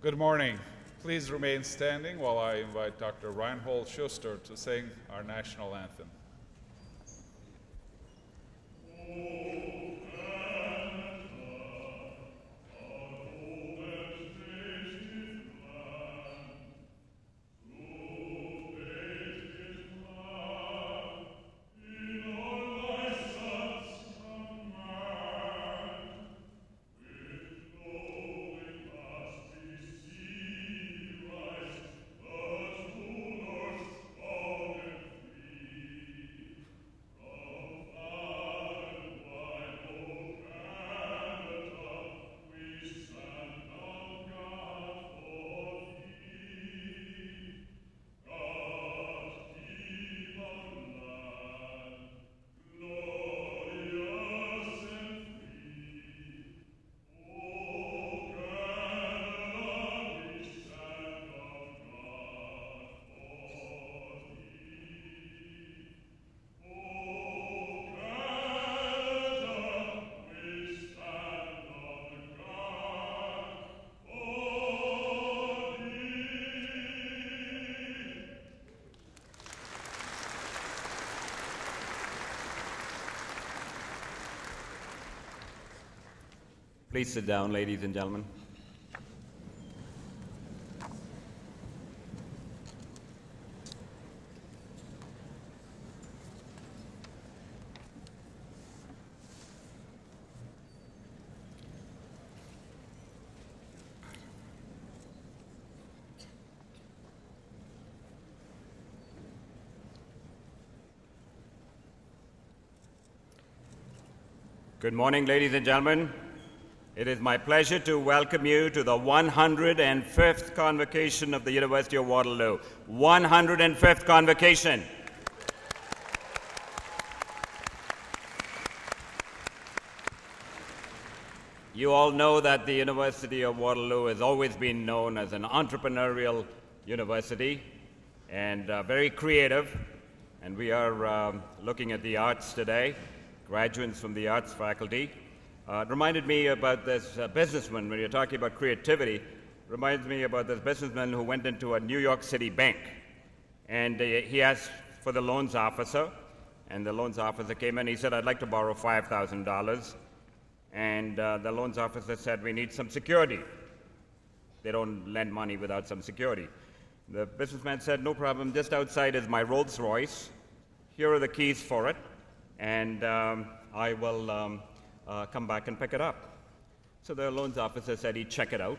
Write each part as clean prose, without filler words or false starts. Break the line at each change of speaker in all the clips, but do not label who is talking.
Good morning. Please remain standing while I invite Dr. Reinhold Schuster to sing our national anthem.
Please sit down, ladies and gentlemen. Good morning, ladies and gentlemen. It is my pleasure to welcome you to the 105th Convocation of the University of Waterloo. 105th Convocation. You all know that the University of Waterloo has always been known as an entrepreneurial university and very creative. And we are looking at the arts today, graduates from the arts faculty. It reminded me about this businessman, when you're talking about creativity, reminds me about this businessman who went into a New York City bank. And he asked for the loans officer, and the loans officer came in. He said, "I'd like to borrow $5,000. And the loans officer said, "We need some security." They don't lend money without some security. The businessman said, "No problem, just outside is my Rolls Royce. Here are the keys for it, and I will come back and pick it up." So the loans officer said he'd check it out,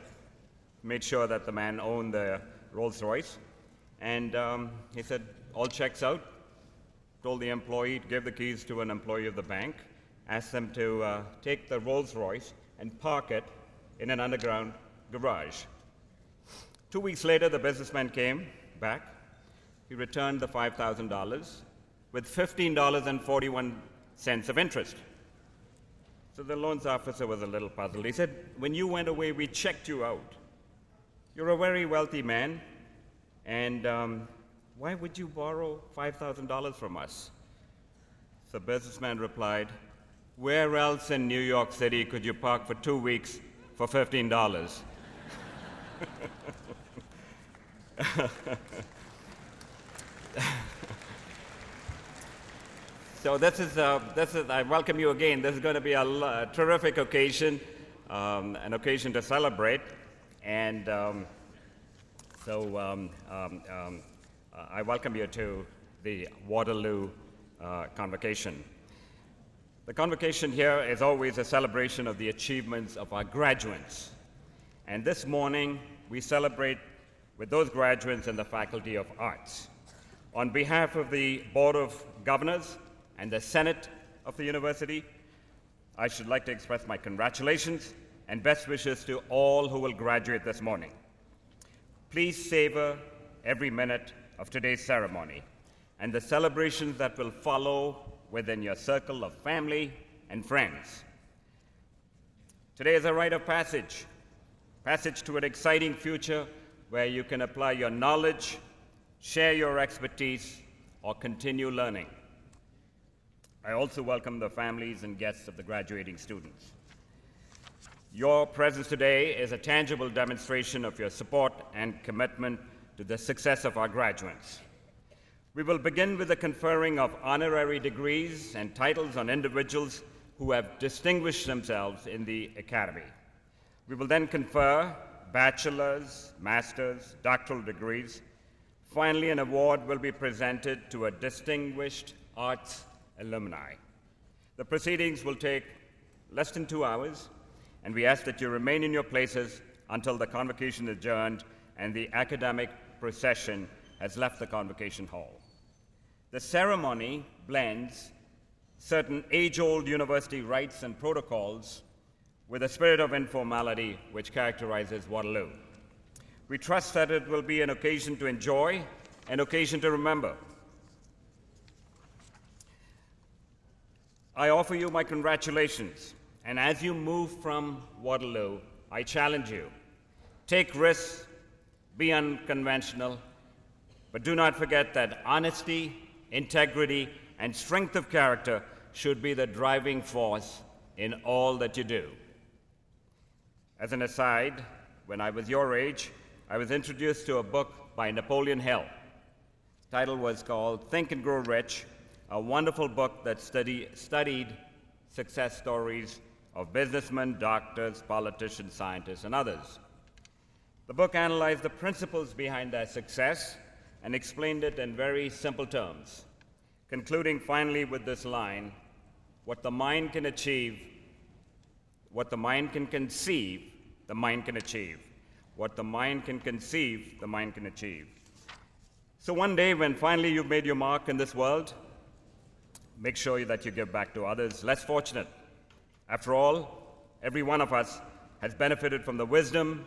made sure that the man owned the Rolls Royce, and he said, "All checks out." Told the employee, gave the keys to an employee of the bank, asked them to take the Rolls Royce and park it in an underground garage. 2 weeks later, the businessman came back. He returned the $5,000 with $15.41 of interest. So the loans officer was a little puzzled. He said, "When you went away, we checked you out. You're a very wealthy man, and why would you borrow $5,000 from us?" The businessman replied, "Where else in New York City could you park for 2 weeks for $15? So this is, I welcome you again. This is going to be a terrific occasion, an occasion to celebrate. And I welcome you to the Waterloo Convocation. The Convocation here is always a celebration of the achievements of our graduates. And this morning, we celebrate with those graduates in the Faculty of Arts. On behalf of the Board of Governors and the Senate of the university, I should like to express my congratulations and best wishes to all who will graduate this morning. Please savor every minute of today's ceremony and the celebrations that will follow within your circle of family and friends. Today is a rite of passage to an exciting future where you can apply your knowledge, share your expertise, or continue learning. I also welcome the families and guests of the graduating students. Your presence today is a tangible demonstration of your support and commitment to the success of our graduates. We will begin with the conferring of honorary degrees and titles on individuals who have distinguished themselves in the Academy. We will then confer bachelor's, master's, doctoral degrees. Finally, an award will be presented to a distinguished arts alumni. The proceedings will take less than 2 hours, and we ask that you remain in your places until the convocation is adjourned and the academic procession has left the convocation hall. The ceremony blends certain age-old university rites and protocols with a spirit of informality which characterizes Waterloo. We trust that it will be an occasion to enjoy, an occasion to remember. I offer you my congratulations, and as you move from Waterloo, I challenge you. Take risks, be unconventional, but do not forget that honesty, integrity, and strength of character should be the driving force in all that you do. As an aside, when I was your age, I was introduced to a book by Napoleon Hill. The title was called Think and Grow Rich, a wonderful book that studied success stories of businessmen, doctors, politicians, scientists, and others. The book analyzed the principles behind their success and explained it in very simple terms, concluding finally with this line: what the mind can achieve, what the mind can conceive, the mind can achieve. What the mind can conceive, the mind can achieve. So one day, when finally you've made your mark in this world, make sure that you give back to others less fortunate. After all, every one of us has benefited from the wisdom,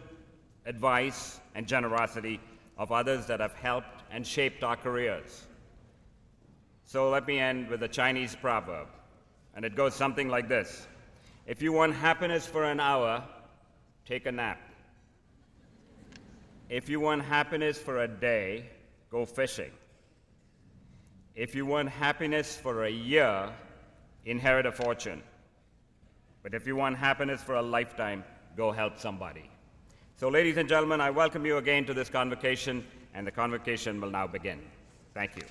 advice, and generosity of others that have helped and shaped our careers. So let me end with a Chinese proverb, and it goes something like this: if you want happiness for an hour, take a nap. If you want happiness for a day, go fishing. If you want happiness for a year, inherit a fortune. But if you want happiness for a lifetime, go help somebody. So, ladies and gentlemen, I welcome you again to this convocation, and the convocation will now begin. Thank you.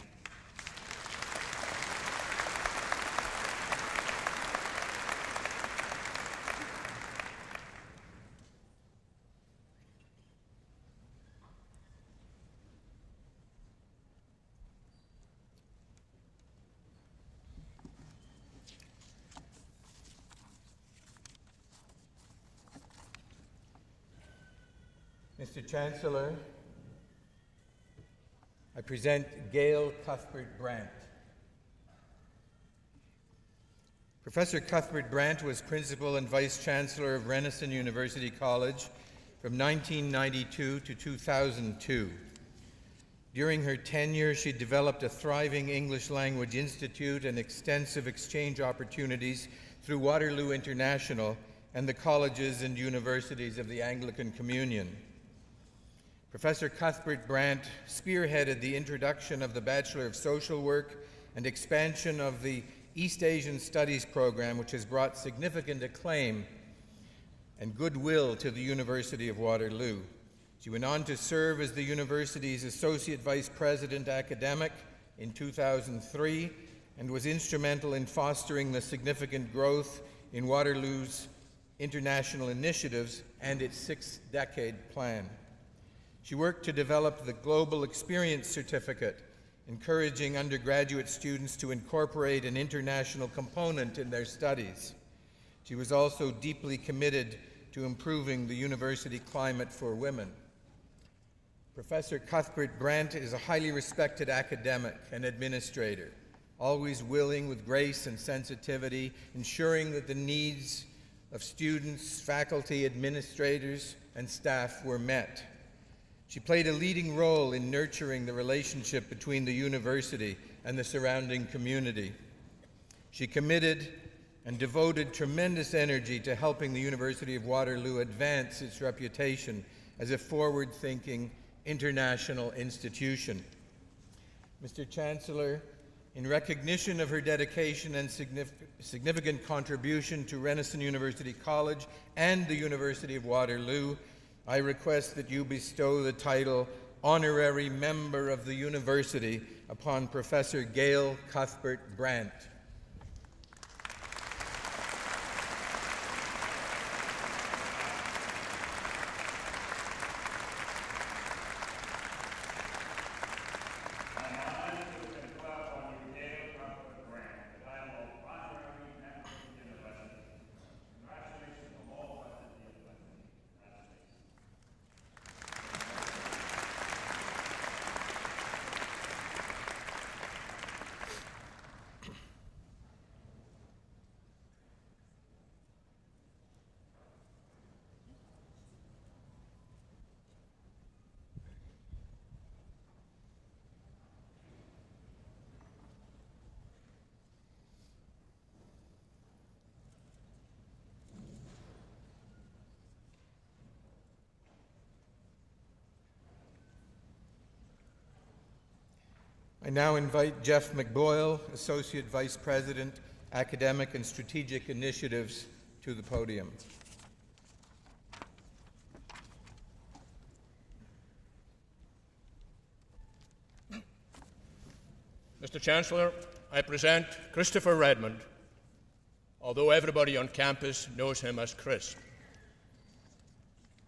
Mr. Chancellor, I present Gail Cuthbert-Brandt. Professor Cuthbert-Brandt was Principal and Vice Chancellor of Renison University College from 1992 to 2002. During her tenure, she developed a thriving English Language Institute and extensive exchange opportunities through Waterloo International and the colleges and universities of the Anglican Communion. Professor Cuthbert-Brandt spearheaded the introduction of the Bachelor of Social Work and expansion of the East Asian Studies program, which has brought significant acclaim and goodwill to the University of Waterloo. She went on to serve as the university's Associate Vice President Academic in 2003 and was instrumental in fostering the significant growth in Waterloo's international initiatives and its six-decade plan. She worked to develop the Global Experience Certificate, encouraging undergraduate students to incorporate an international component in their studies. She was also deeply committed to improving the university climate for women. Professor Cuthbert-Brandt is a highly respected academic and administrator, always willing with grace and sensitivity, ensuring that the needs of students, faculty, administrators, and staff were met. She played a leading role in nurturing the relationship between the university and the surrounding community. She committed and devoted tremendous energy to helping the University of Waterloo advance its reputation as a forward-thinking international institution. Mr. Chancellor, in recognition of her dedication and significant contribution to Renison University College and the University of Waterloo, I request that you bestow the title Honorary Member of the University upon Professor Gail Cuthbert-Brandt. I now invite Jeff McBoyle, Associate Vice President, Academic and Strategic Initiatives, to the podium.
Mr. Chancellor, I present Christopher Redmond, although everybody on campus knows him as Chris.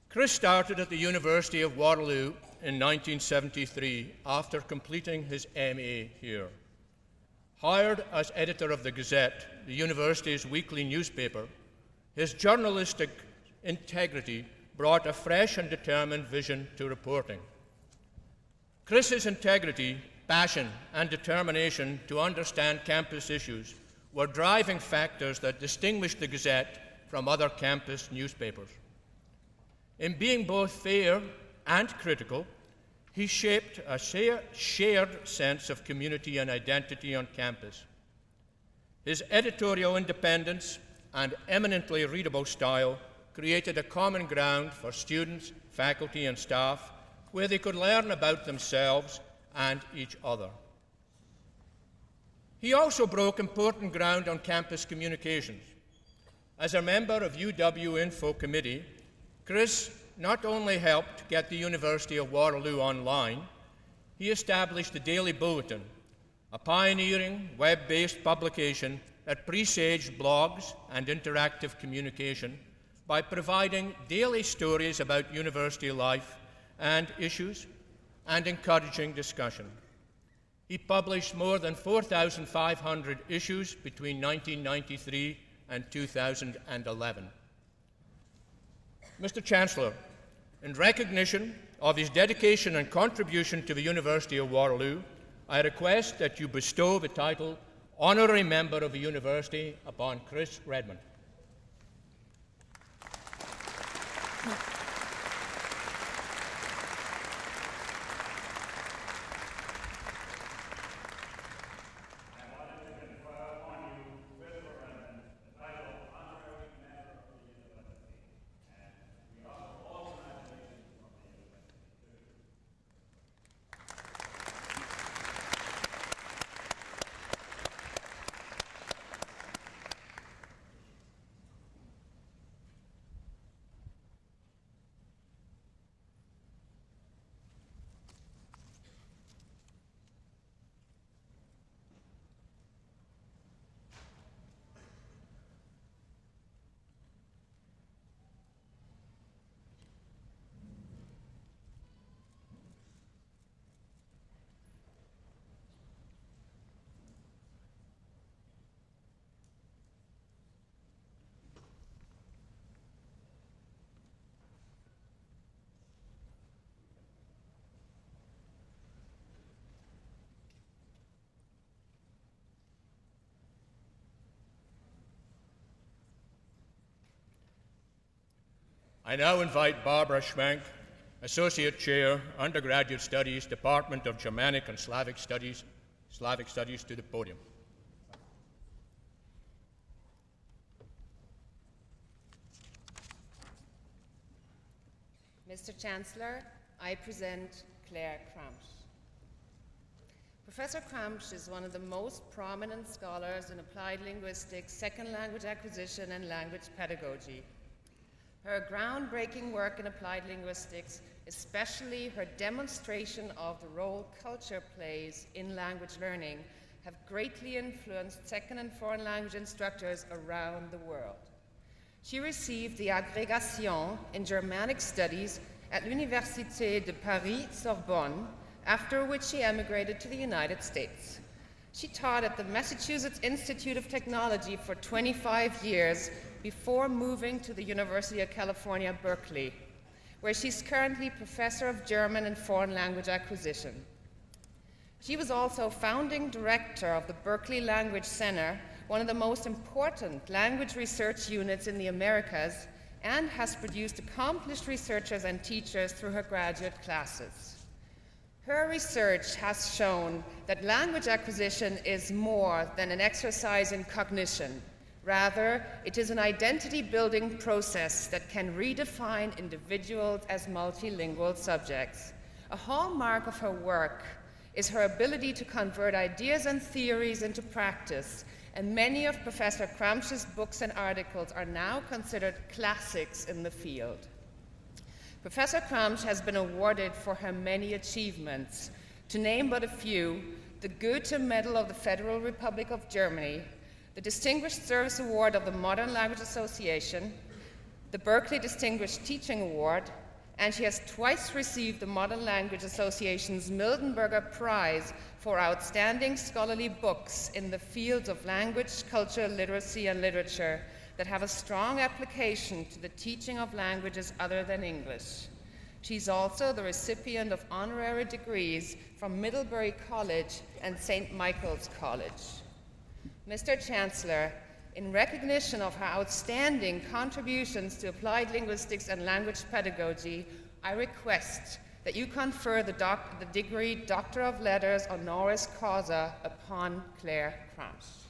Chris started at the University of Waterloo in 1973 after completing his MA here. Hired as editor of the Gazette, the university's weekly newspaper, his journalistic integrity brought a fresh and determined vision to reporting. Chris's integrity, passion, and determination to understand campus issues were driving factors that distinguished the Gazette from other campus newspapers. In being both fair and critical, he shaped a shared sense of community and identity on campus. His editorial independence and eminently readable style created a common ground for students, faculty, and staff where they could learn about themselves and each other. He also broke important ground on campus communications. As a member of UW Info Committee, Chris not only helped get the University of Waterloo online, he established the Daily Bulletin, a pioneering web-based publication that presaged blogs and interactive communication by providing daily stories about university life and issues and encouraging discussion. He published more than 4,500 issues between 1993 and 2011. Mr. Chancellor, in recognition of his dedication and contribution to the University of Waterloo, I request that you bestow the title Honorary Member of the University upon Chris Redmond. I now invite Barbara Schwenk, Associate Chair, Undergraduate Studies, Department of Germanic and Slavic Studies, to the podium.
Mr. Chancellor, I present Claire Cramps. Professor Kramsch is one of the most prominent scholars in applied linguistics, second language acquisition, and language pedagogy. Her groundbreaking work in applied linguistics, especially her demonstration of the role culture plays in language learning, have greatly influenced second and foreign language instructors around the world. She received the Agrégation in Germanic Studies at l'Université de Paris-Sorbonne, after which she emigrated to the United States. She taught at the Massachusetts Institute of Technology for 25 years before moving to the University of California, Berkeley, where she's currently Professor of German and Foreign Language Acquisition. She was also founding director of the Berkeley Language Center, one of the most important language research units in the Americas, and has produced accomplished researchers and teachers through her graduate classes. Her research has shown that language acquisition is more than an exercise in cognition. Rather, it is an identity-building process that can redefine individuals as multilingual subjects. A hallmark of her work is her ability to convert ideas and theories into practice, and many of Professor Kramsch's books and articles are now considered classics in the field. Professor Kramsch has been awarded for her many achievements. To name but a few, the Goethe Medal of the Federal Republic of Germany, the Distinguished Service Award of the Modern Language Association, the Berkeley Distinguished Teaching Award, and she has twice received the Modern Language Association's Mildenberger Prize for outstanding scholarly books in the fields of language, culture, literacy, and literature that have a strong application to the teaching of languages other than English. She's also the recipient of honorary degrees from Middlebury College and St. Michael's College. Mr. Chancellor, in recognition of her outstanding contributions to applied linguistics and language pedagogy, I request that you confer the degree Doctor of Letters honoris causa upon Claire Kramsch.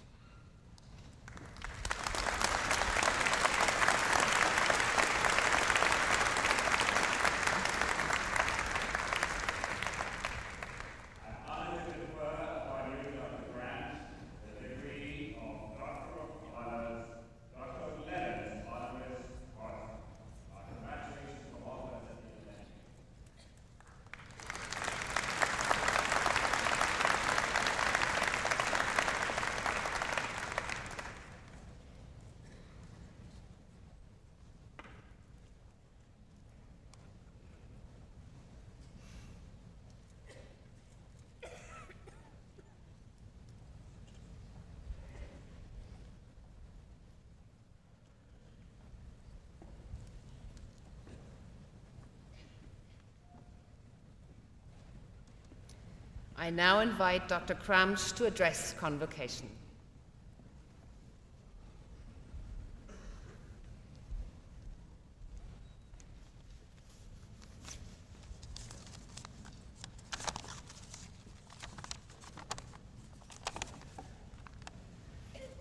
I now invite Dr. Kramsch to address Convocation.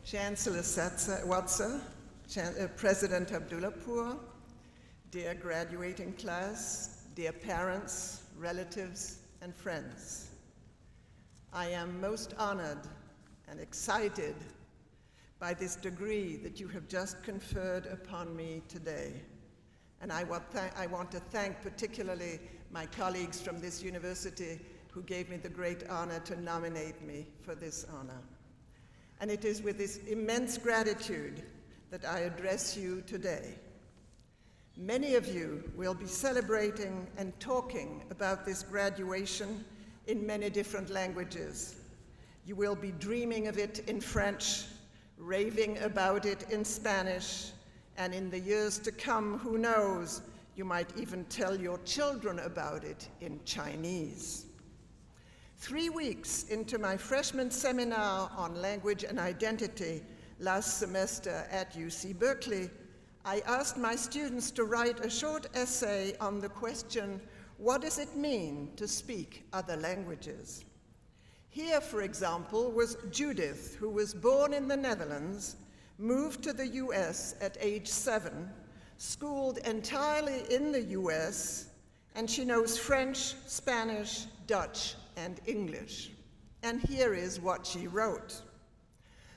Chancellor Watsa, President Abdullahpur, dear graduating class, dear parents, relatives, and friends. I am most honored and excited by this degree that you have just conferred upon me today. And I want to thank particularly my colleagues from this university who gave me the great honor to nominate me for this honor. And it is with this immense gratitude that I address you today. Many of you will be celebrating and talking about this graduation in many different languages. You will be dreaming of it in French, raving about it in Spanish, and in the years to come, who knows, you might even tell your children about it in Chinese. 3 weeks into my freshman seminar on language and identity last semester at UC Berkeley, I asked my students to write a short essay on the question, what does it mean to speak other languages? Here, for example, was Judith, who was born in the Netherlands, moved to the US at age 7, schooled entirely in the US, and she knows French, Spanish, Dutch, and English. And here is what she wrote.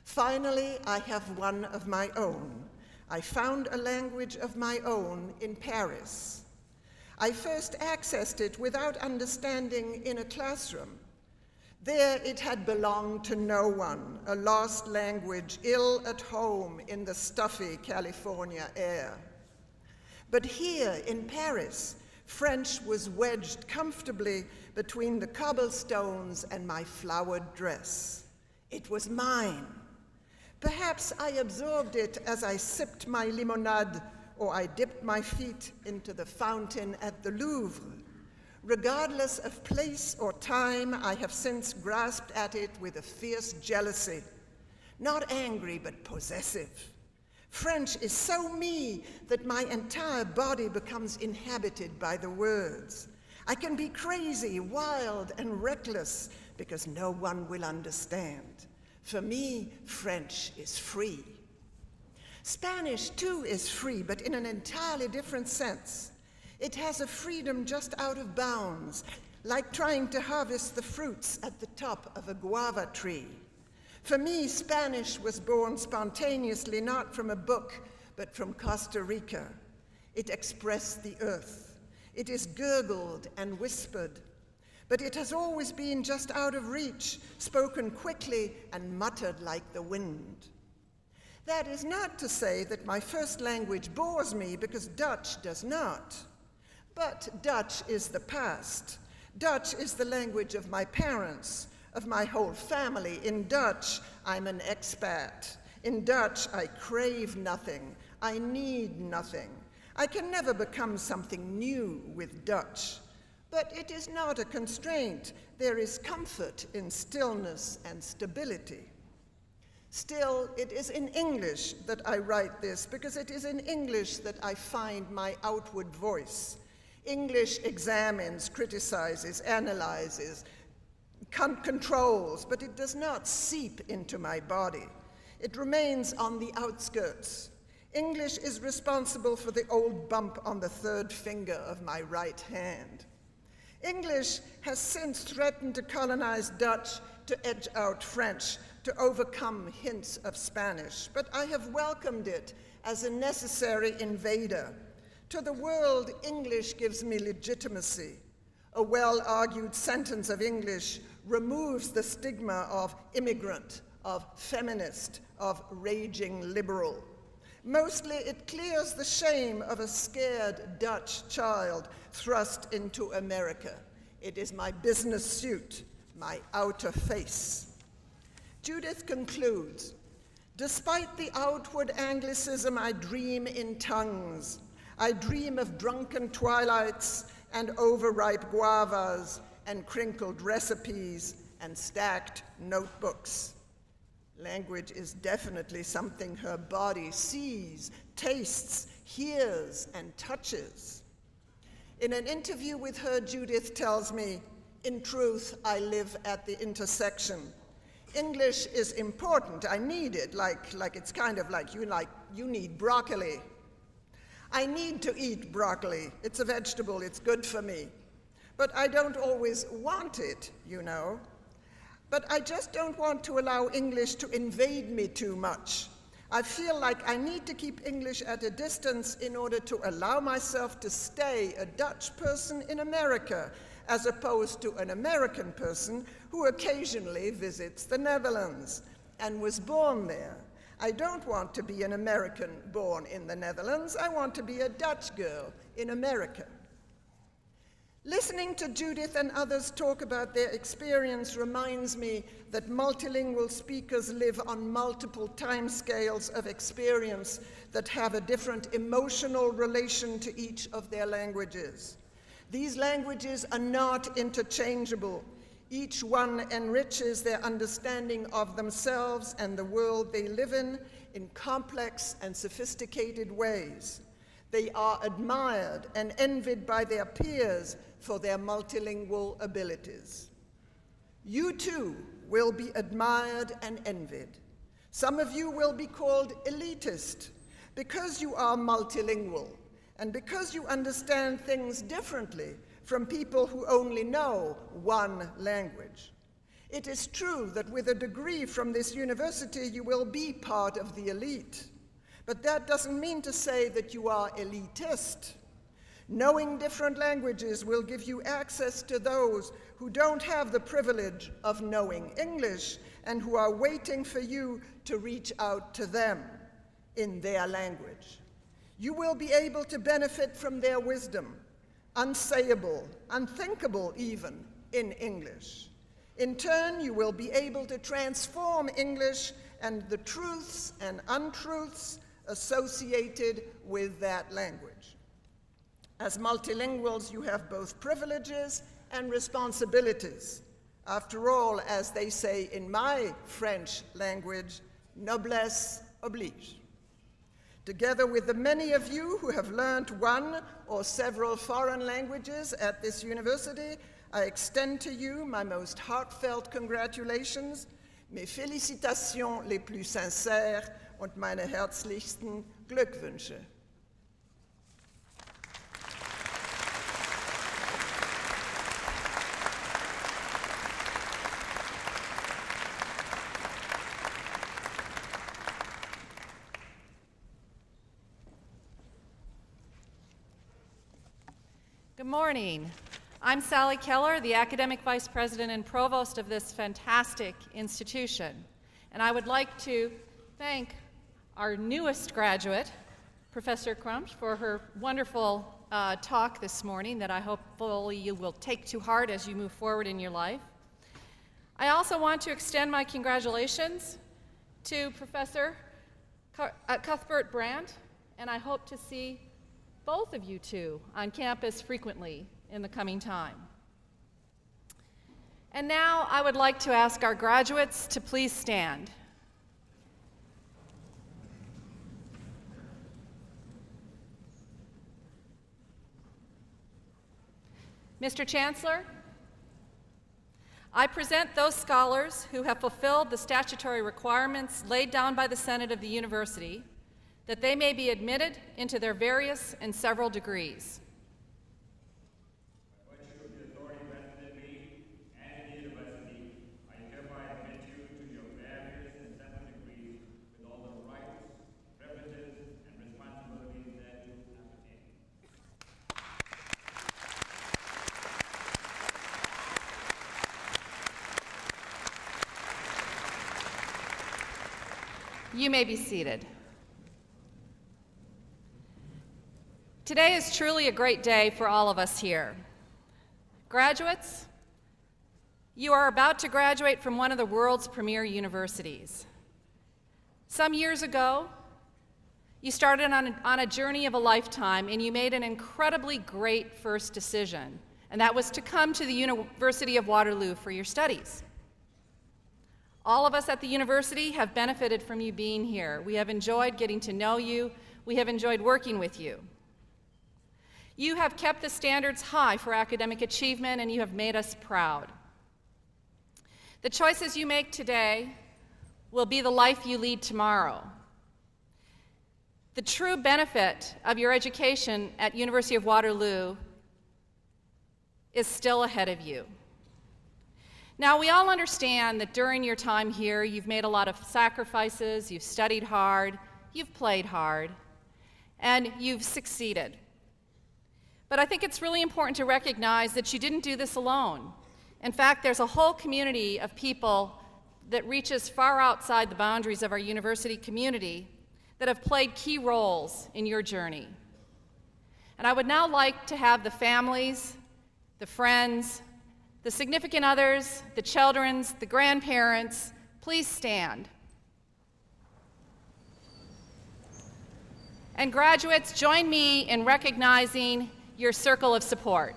Finally, I have one of my own. I found a language of my own in Paris. I first accessed it without understanding in a classroom. There it had belonged to no one, a lost language ill at home in the stuffy California air. But here in Paris, French was wedged comfortably between the cobblestones and my flowered dress. It was mine. Perhaps I absorbed it as I sipped my limonade or I dipped my feet into the fountain at the Louvre. Regardless of place or time, I have since grasped at it with a fierce jealousy. Not angry, but possessive. French is so me that my entire body becomes inhabited by the words. I can be crazy, wild, and reckless because no one will understand. For me, French is free. Spanish, too, is free, but in an entirely different sense. It has a freedom just out of bounds, like trying to harvest the fruits at the top of a guava tree. For me, Spanish was born spontaneously, not from a book, but from Costa Rica. It expressed the earth. It is gurgled and whispered. But it has always been just out of reach, spoken quickly and muttered like the wind. That is not to say that my first language bores me, because Dutch does not. But Dutch is the past. Dutch is the language of my parents, of my whole family. In Dutch, I'm an expat. In Dutch, I crave nothing. I need nothing. I can never become something new with Dutch. But it is not a constraint. There is comfort in stillness and stability. Still, it is in English that I write this, because it is in English that I find my outward voice. English examines, criticizes, analyzes, controls, but it does not seep into my body. It remains on the outskirts. English is responsible for the old bump on the third finger of my right hand. English has since threatened to colonize Dutch, to edge out French, to overcome hints of Spanish, but I have welcomed it as a necessary invader. To the world, English gives me legitimacy. A well-argued sentence of English removes the stigma of immigrant, of feminist, of raging liberal. Mostly, it clears the shame of a scared Dutch child thrust into America. It is my business suit, my outer face. Judith concludes, despite the outward Anglicism, I dream in tongues. I dream of drunken twilights and overripe guavas and crinkled recipes and stacked notebooks. Language is definitely something her body sees, tastes, hears, and touches. In an interview with her, Judith tells me, in truth, I live at the intersection. English is important. I need it, like it's kind of like you need broccoli. I need to eat broccoli. It's a vegetable. It's good for me. But I don't always want it, you know. But I just don't want to allow English to invade me too much. I feel like I need to keep English at a distance in order to allow myself to stay a Dutch person in America, as opposed to an American person who occasionally visits the Netherlands and was born there. I don't want to be an American born in the Netherlands. I want to be a Dutch girl in America. Listening to Judith and others talk about their experience reminds me that multilingual speakers live on multiple timescales of experience that have a different emotional relation to each of their languages. These languages are not interchangeable. Each one enriches their understanding of themselves and the world they live in complex and sophisticated ways. They are admired and envied by their peers for their multilingual abilities. You too will be admired and envied. Some of you will be called elitist because you are multilingual and because you understand things differently from people who only know one language. It is true that with a degree from this university, you will be part of the elite. But that doesn't mean to say that you are elitist. Knowing different languages will give you access to those who don't have the privilege of knowing English and who are waiting for you to reach out to them in their language. You will be able to benefit from their wisdom, unsayable, unthinkable even, in English. In turn, you will be able to transform English and the truths and untruths associated with that language. As multilinguals, you have both privileges and responsibilities. After all, as they say in my French language, noblesse oblige. Together with the many of you who have learned one or several foreign languages at this university, I extend to you my most heartfelt congratulations, mes félicitations les plus sincères und meine herzlichsten Glückwünsche.
Good morning. I'm Sally Keller, the Academic Vice President and Provost of this fantastic institution. And I would like to thank our newest graduate, Professor Crump, for her wonderful talk this morning that I hopefully you will take to heart as you move forward in your life. I also want to extend my congratulations to Professor Cuthbert Brandt, and I hope to see both of you two on campus frequently in the coming time. And now I would like to ask our graduates to please stand. Mr. Chancellor, I present those scholars who have fulfilled the statutory requirements laid down by the Senate of the University that they may be admitted into their various and several degrees.
By virtue of the authority vested in me and in the university, I hereby admit you to your various and several degrees with all the rights, privileges, and responsibilities that you appertain.
You may be seated. Today is truly a great day for all of us here. Graduates, you are about to graduate from one of the world's premier universities. Some years ago, you started on a journey of a lifetime and you made an incredibly great first decision, and that was to come to the University of Waterloo for your studies. All of us at the university have benefited from you being here. We have enjoyed getting to know you. We have enjoyed working with you. You have kept the standards high for academic achievement, and you have made us proud. The choices you make today will be the life you lead tomorrow. The true benefit of your education at University of Waterloo is still ahead of you. Now, we all understand that during your time here, you've made a lot of sacrifices, you've studied hard, you've played hard, and you've succeeded. But I think it's really important to recognize that you didn't do this alone. In fact, there's a whole community of people that reaches far outside the boundaries of our university community that have played key roles in your journey. And I would now like to have the families, the friends, the significant others, the children, the grandparents, please stand. And graduates, join me in recognizing your circle of support.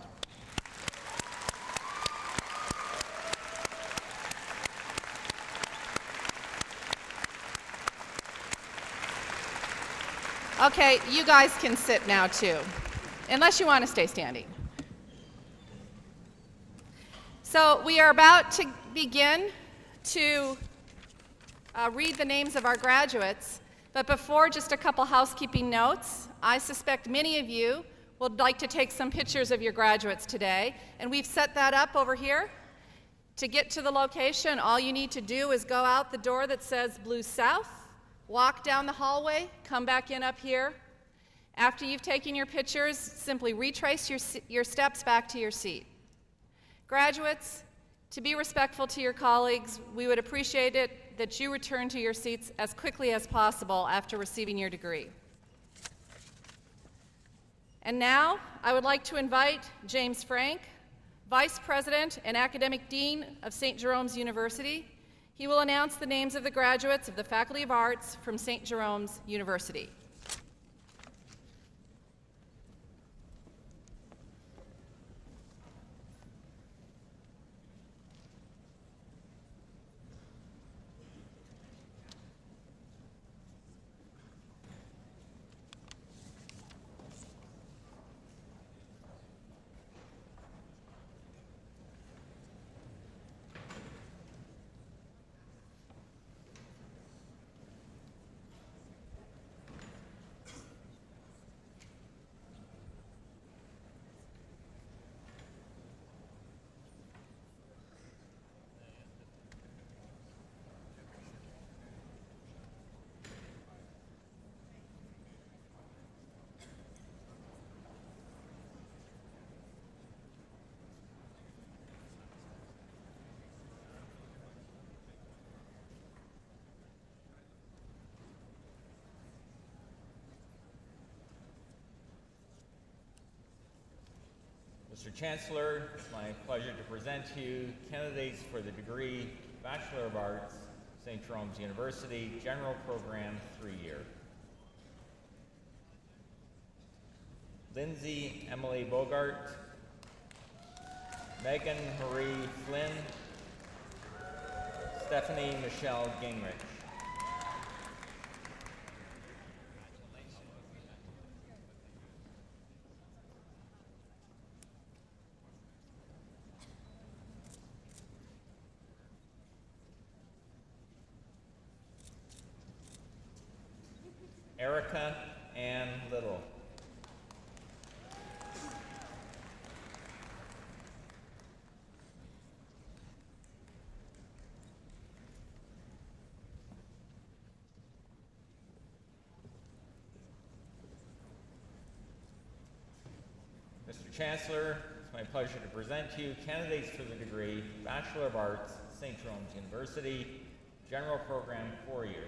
Okay, you guys can sit now too, unless you want to stay standing. So we are about to begin to read the names of our graduates, but before, just a couple housekeeping notes. I suspect many of you would like to take some pictures of your graduates today, and we've set that up over here. To get to the location, all you need to do is go out the door that says Blue South, walk down the hallway, come back in up here. After you've taken your pictures, simply retrace your steps back to your seat. Graduates, to be respectful to your colleagues, we would appreciate it that you return to your seats as quickly as possible after receiving your degree. And now, I would like to invite James Frank, Vice President and Academic Dean of St. Jerome's University. He will announce the names of the graduates of the Faculty of Arts from St. Jerome's University.
Mr. Chancellor, it's my pleasure to present to you candidates for the degree Bachelor of Arts, St. Jerome's University, General Program, 3-year. Lindsay Emily Bogart, Megan Marie Flynn, Stephanie Michelle Gingrich. Erica Ann Little. Mr. Chancellor, it's my pleasure to present to you candidates for the degree Bachelor of Arts, St. Jerome's University, General Program, 4-year.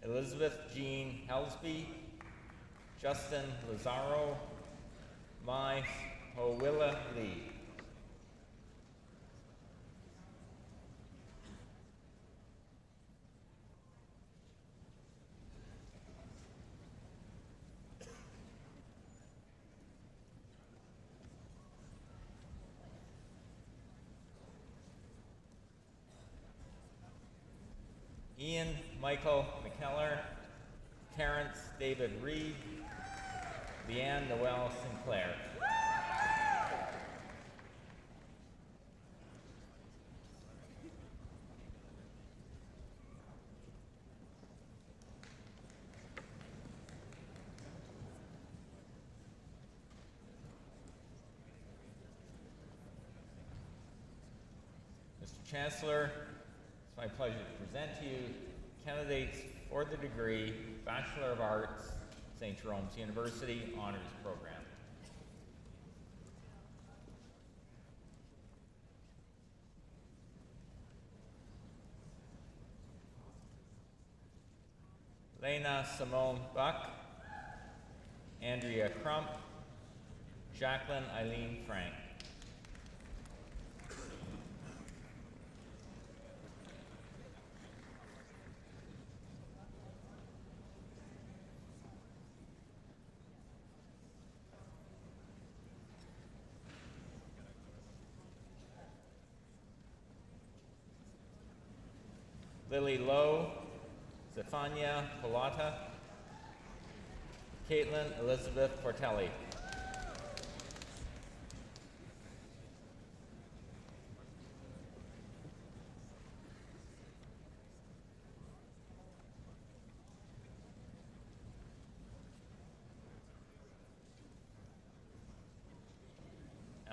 Elizabeth Jean Helsby, Justin Lazaro, Mai Howilla Lee. Ian Michael McKellar, Terrence David Reed, Leanne Noel Sinclair. Mr. Chancellor, it's my pleasure to present to you candidates for the degree Bachelor of Arts, St. Jerome's University Honors Program. Lena Simone Buck, Andrea Crump, Jacqueline Eileen Frank. Lily Lowe, Zephania Pilata, Caitlin Elizabeth Portelli.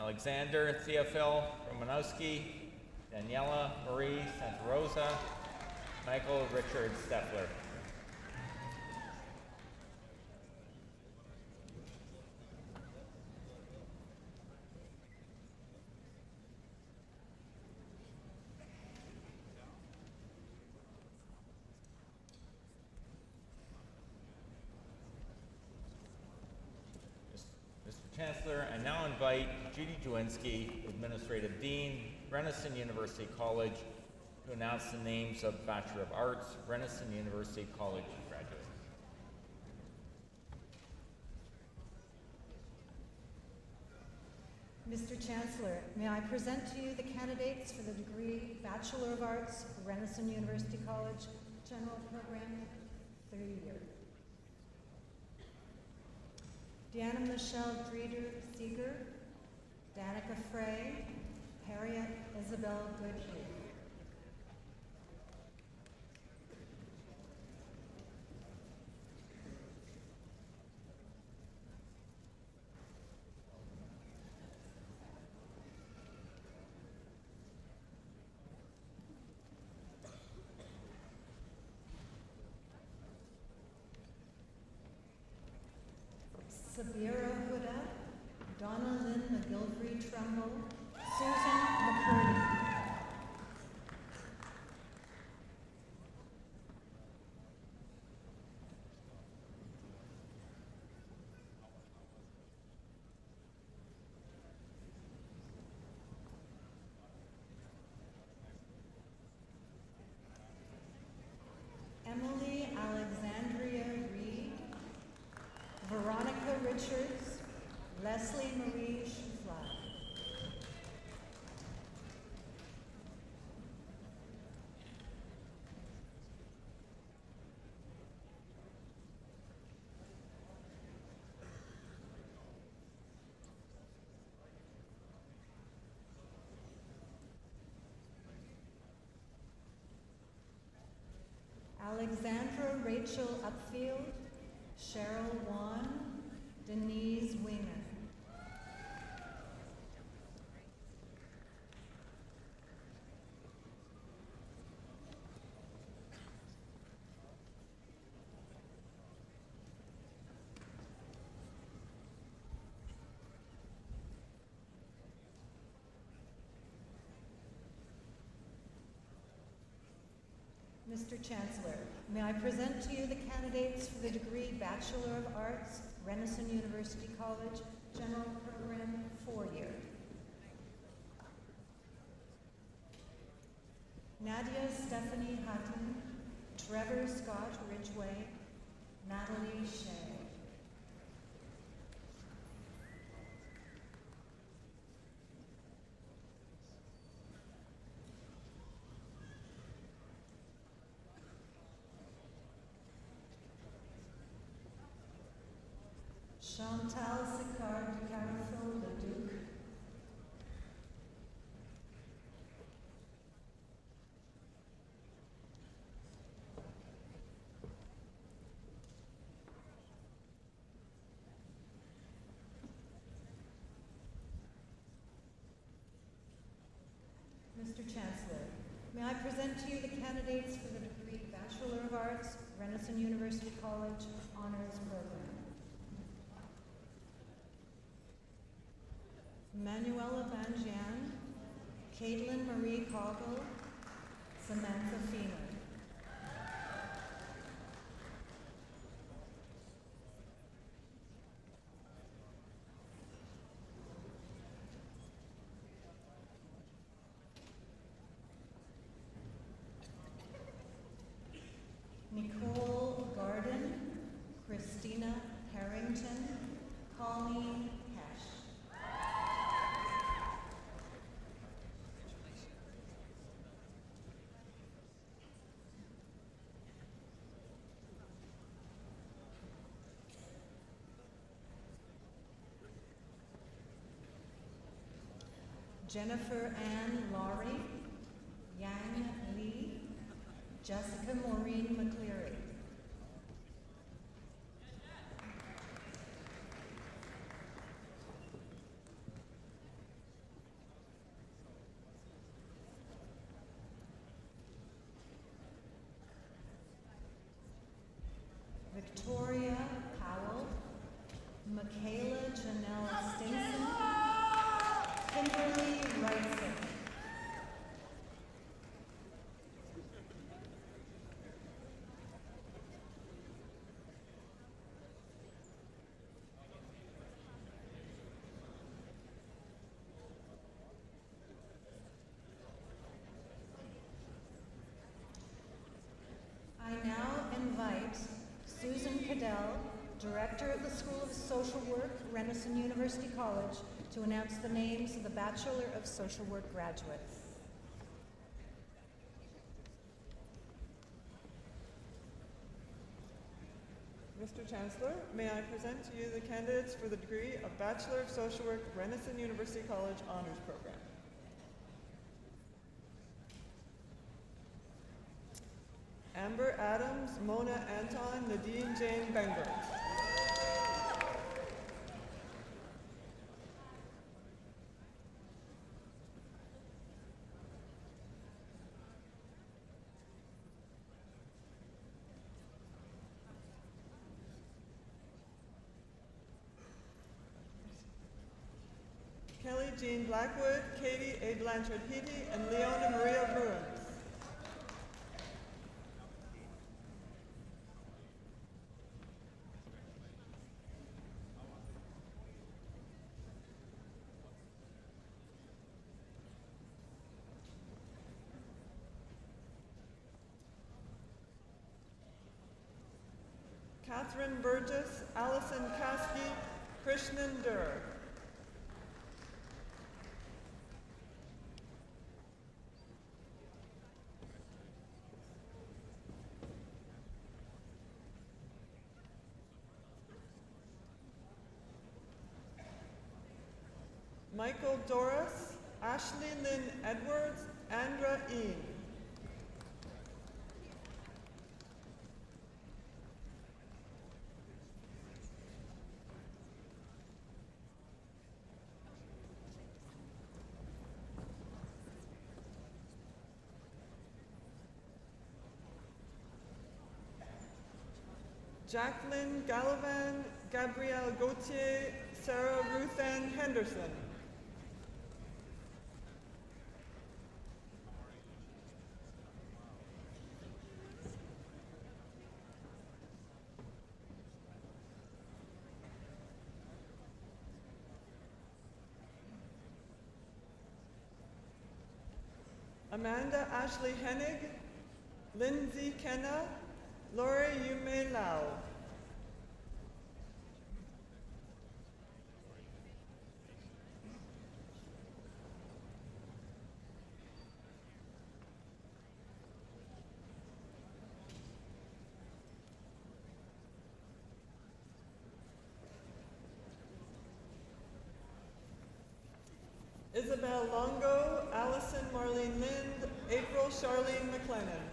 Alexander Theophil Romanowski, Daniela Marie Santa Rosa, Michael Richard Steffler. Chancellor, I now invite Judy Jawinski, Administrative Dean, Renison University College, to announce the names of Bachelor of Arts, Renison University College graduates.
Mr. Chancellor, may I present to you the candidates for the degree Bachelor of Arts, Renison University College, General Program, 3-year. Deanna Michelle Drieder Seeger, Danica Frey, Harriet Isabel Goodhue. Sabira Huda, Donna Lynn McGilvery Trumbull, Susan McCurdy. Emily Alexandria Reed, Veronica Richards, Leslie Marie Schuflat. Alexandra Rachel Upfield, Cheryl Wan, Denise Winger. Mr. Chancellor, may I present to you the candidates for the degree Bachelor of Arts, Renison University College, General Program, 4-year. Nadia Stephanie Hutton, Trevor Scott Ridgway, Natalie Shea. Chantal Sicard Carafil Leduc. Mr. Chancellor, may I present to you the candidates for the degree Bachelor of Arts, Renison University College, Honors Program. Manuela Banjian, Caitlin Marie Coggle, Samantha Feener. Nicole Garden, Christina Harrington, Colleen Hesh. Jennifer Ann Laurie, Yang Lee, Jessica Maureen McCleary. Michaela Janelle Stinson, Kimberly Wrightson. I now invite Susan Cadell, Director of the School of Social Work, Renison University College, to announce the names of the Bachelor of Social Work graduates.
Mr. Chancellor, may I present to you the candidates for the degree of Bachelor of Social Work, Renison University College Honors Program. Amber Adams, Mona Anton, Nadine Jane Bengbert. Kelly Jean Blackwood, Katie A. Blanchard-Heaty, and Leona Maria Bruins. Catherine Burgess, Allison Kasky, Krishnan Dur. Michael Doris, Ashley Lynn Edwards, Andra Ean. Jacqueline Gallivan, Gabrielle Gauthier, Sarah Ruthann Henderson. Amanda Ashley Hennig, Lindsay Kenna, Lori Yume Lau. Isabel Longo, Allison Marlene Lind, April Charlene McLennan.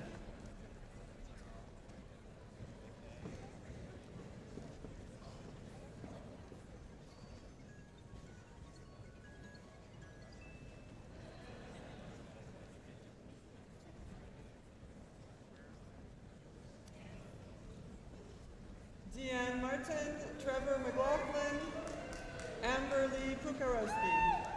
Deanne Martin, Trevor McLaughlin, Amber Lee Pukarowski.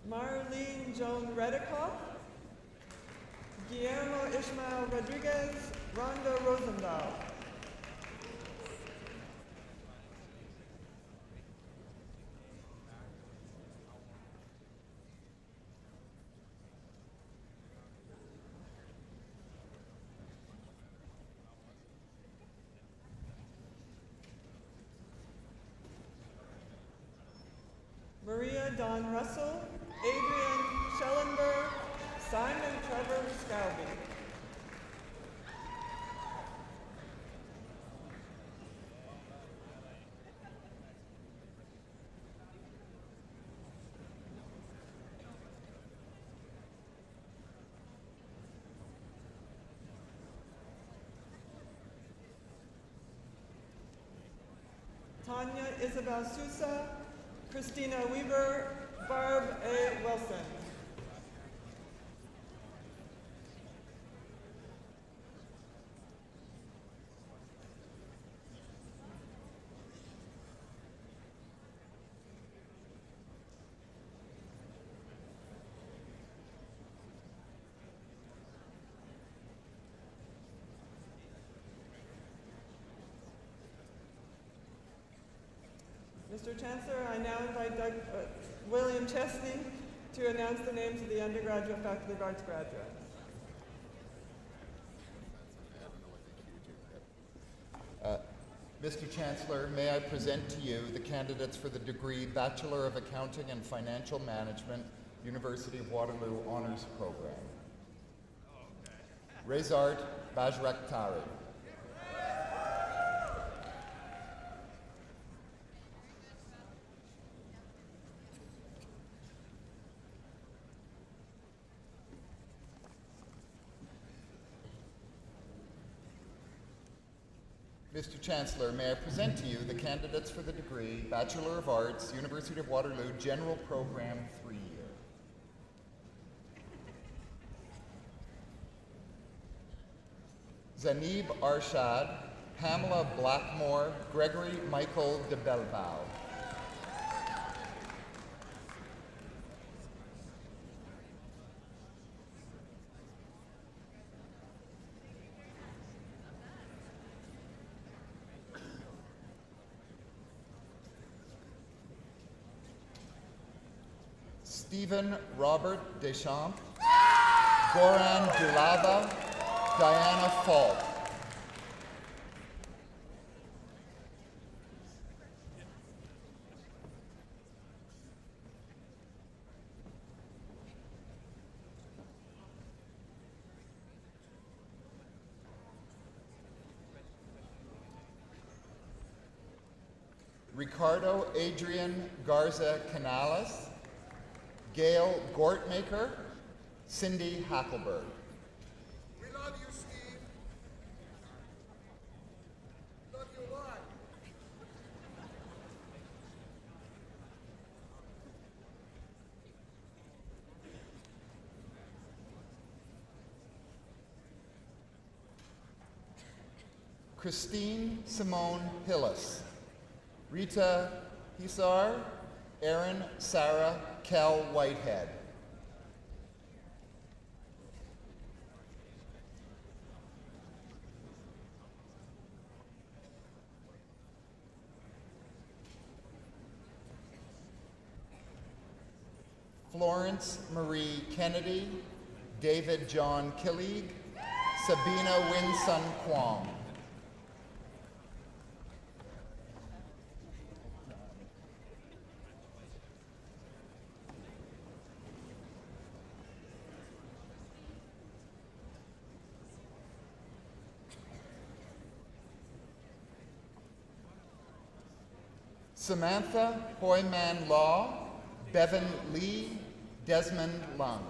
Marlene Joan Redikoff, Guillermo Ishmael Rodriguez, Rhonda Rosendahl. Maria Dawn Russell, Adrian Schellenberg, Simon Trevor Scalby. Tanya Isabel Sousa, Christina Weaver, Barb A. Wilson. Mr. Chancellor, I now invite William Chesney to announce the names of the undergraduate Faculty of Arts graduates.
Mr. Chancellor, may I present to you the candidates for the degree Bachelor of Accounting and Financial Management, University of Waterloo Honours Program. Rezart Bajraktari. Mr. Chancellor, may I present to you the candidates for the degree Bachelor of Arts, University of Waterloo General Program 3-year. Zanib Arshad, Pamela Blackmore, Gregory Michael de Belbao. Stephen Robert Deschamps, Goran Dulava, Diana Falk. Ricardo Adrian Garza Canales, Gail Gortmaker, Cindy Hackelberg.
We love you, Steve. Love you a lot.
Christine Simone Hillis, Rita Hisar, Erin Sarah Kell Whitehead. Florence Marie Kennedy, David John Killig, Sabina Win-Sun Kwong. Samantha Hoyman Law, Bevan Lee, Desmond Lung.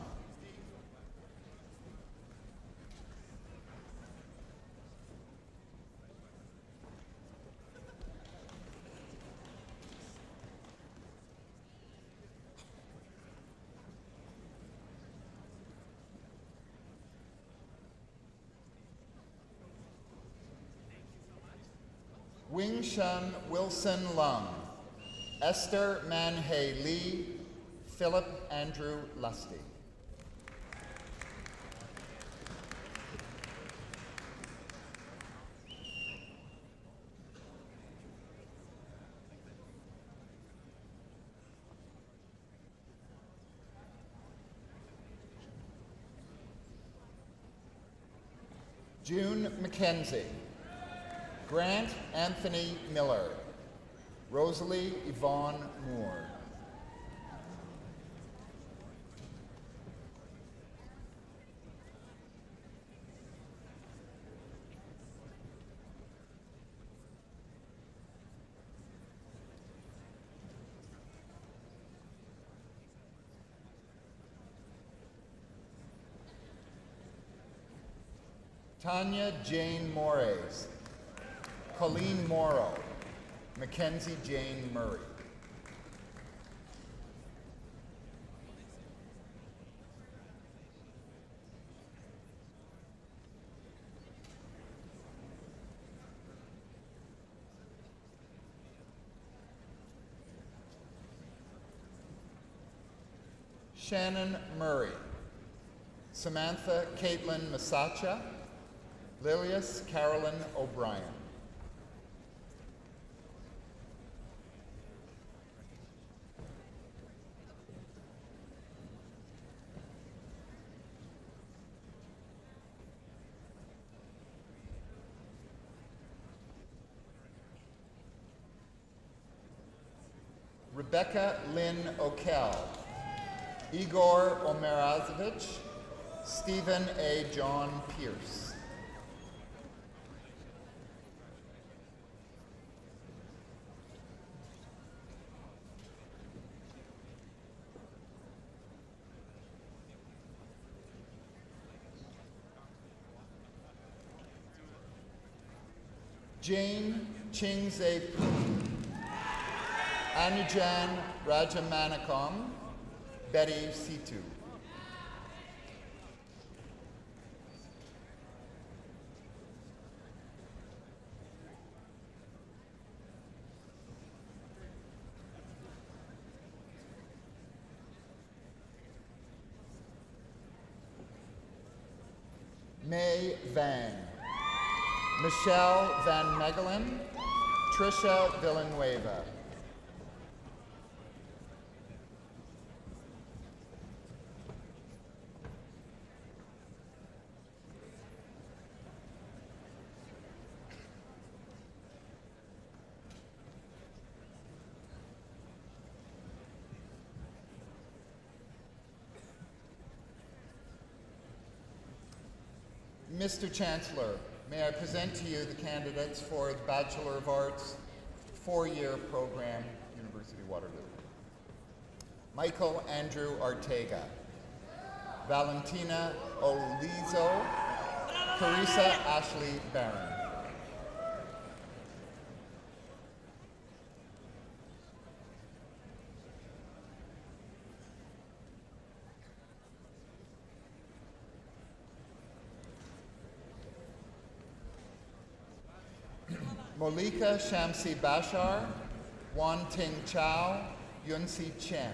Wing Shun Wilson Lung, Esther Manhei Lee, Philip Andrew Lusty. June McKenzie, Grant Anthony Miller, Rosalie Yvonne Moore. Tanya Jane Mores, Colleen Morrow, Mackenzie Jane Murray. Shannon Murray. Samantha Caitlin Masacha. Lilius Carolyn O'Brien. Rebecca Lynn O'Kell. Igor Omerazovich. Stephen A. John Pierce. Jane Chingze Poon. Anujan Rajamanakam. Betty Situ. May Vang. Michelle Van Megelen. Trisha Villanueva. Mr. Chancellor, may I present to you the candidates for the Bachelor of Arts four-year program, University of Waterloo. Michael Andrew Ortega, Valentina Olizo, Carissa Ashley Barron. Molika Shamsi Bashar, Wan Ting Chow, Yunsi Chen.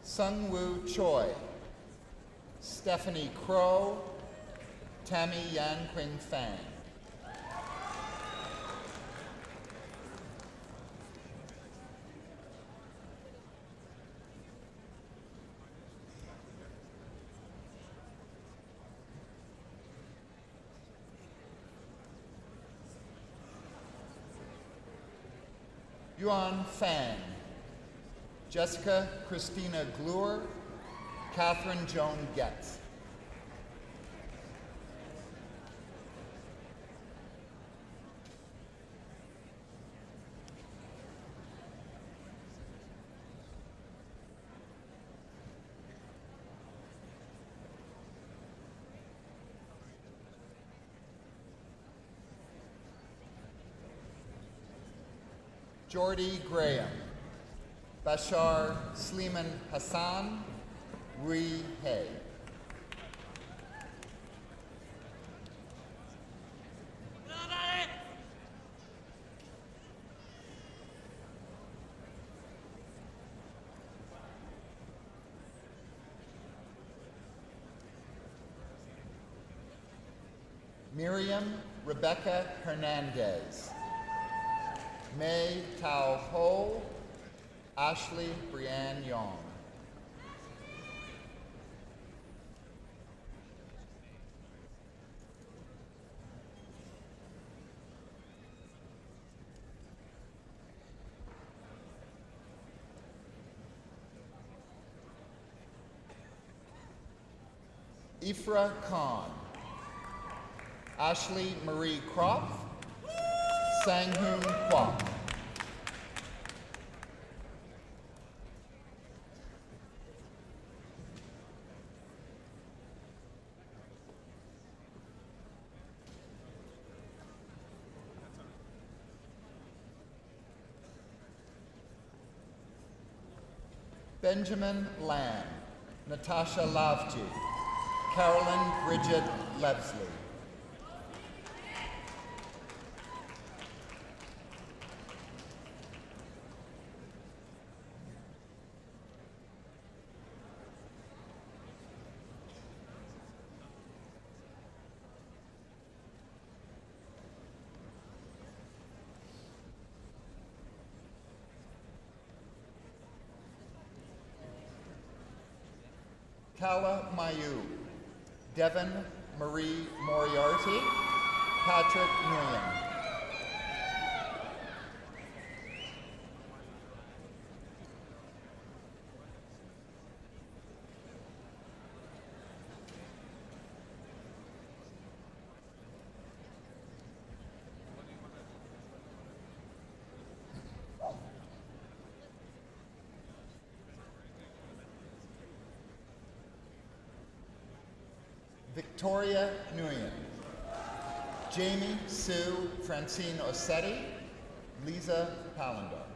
Sungwoo Choi, Stephanie Crow, Tammy Yan Quing Fang. Yuan Fang, Jessica Christina Gluer, Catherine Joan Getz. Jordy Graham, Bashar Sleeman Hassan, Rui Hay. Miriam Rebecca Hernandez, May Tao Ho, Ashley Brianne Yong. Ifra Khan, Ashley Marie Kropf, Sanghoon Kwok. Benjamin Lamb, Natasha Lavji, Carolyn Bridget Levsley. Kala Mayu, Devon Marie Moriarty, Patrick Nguyen. Victoria Nguyen, Jamie Sue Francine Ossetti, Lisa Pallendar.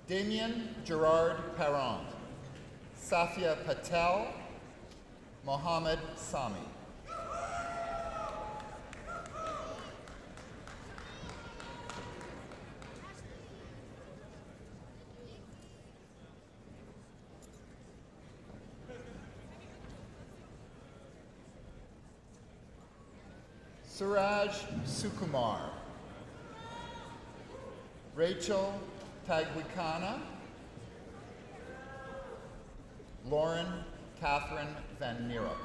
Damien Gerard Parent, Safia Patel, Mohammed Sami. Suraj Sukumar, Rachel Tagwikana, Lauren Catherine Van Mierup.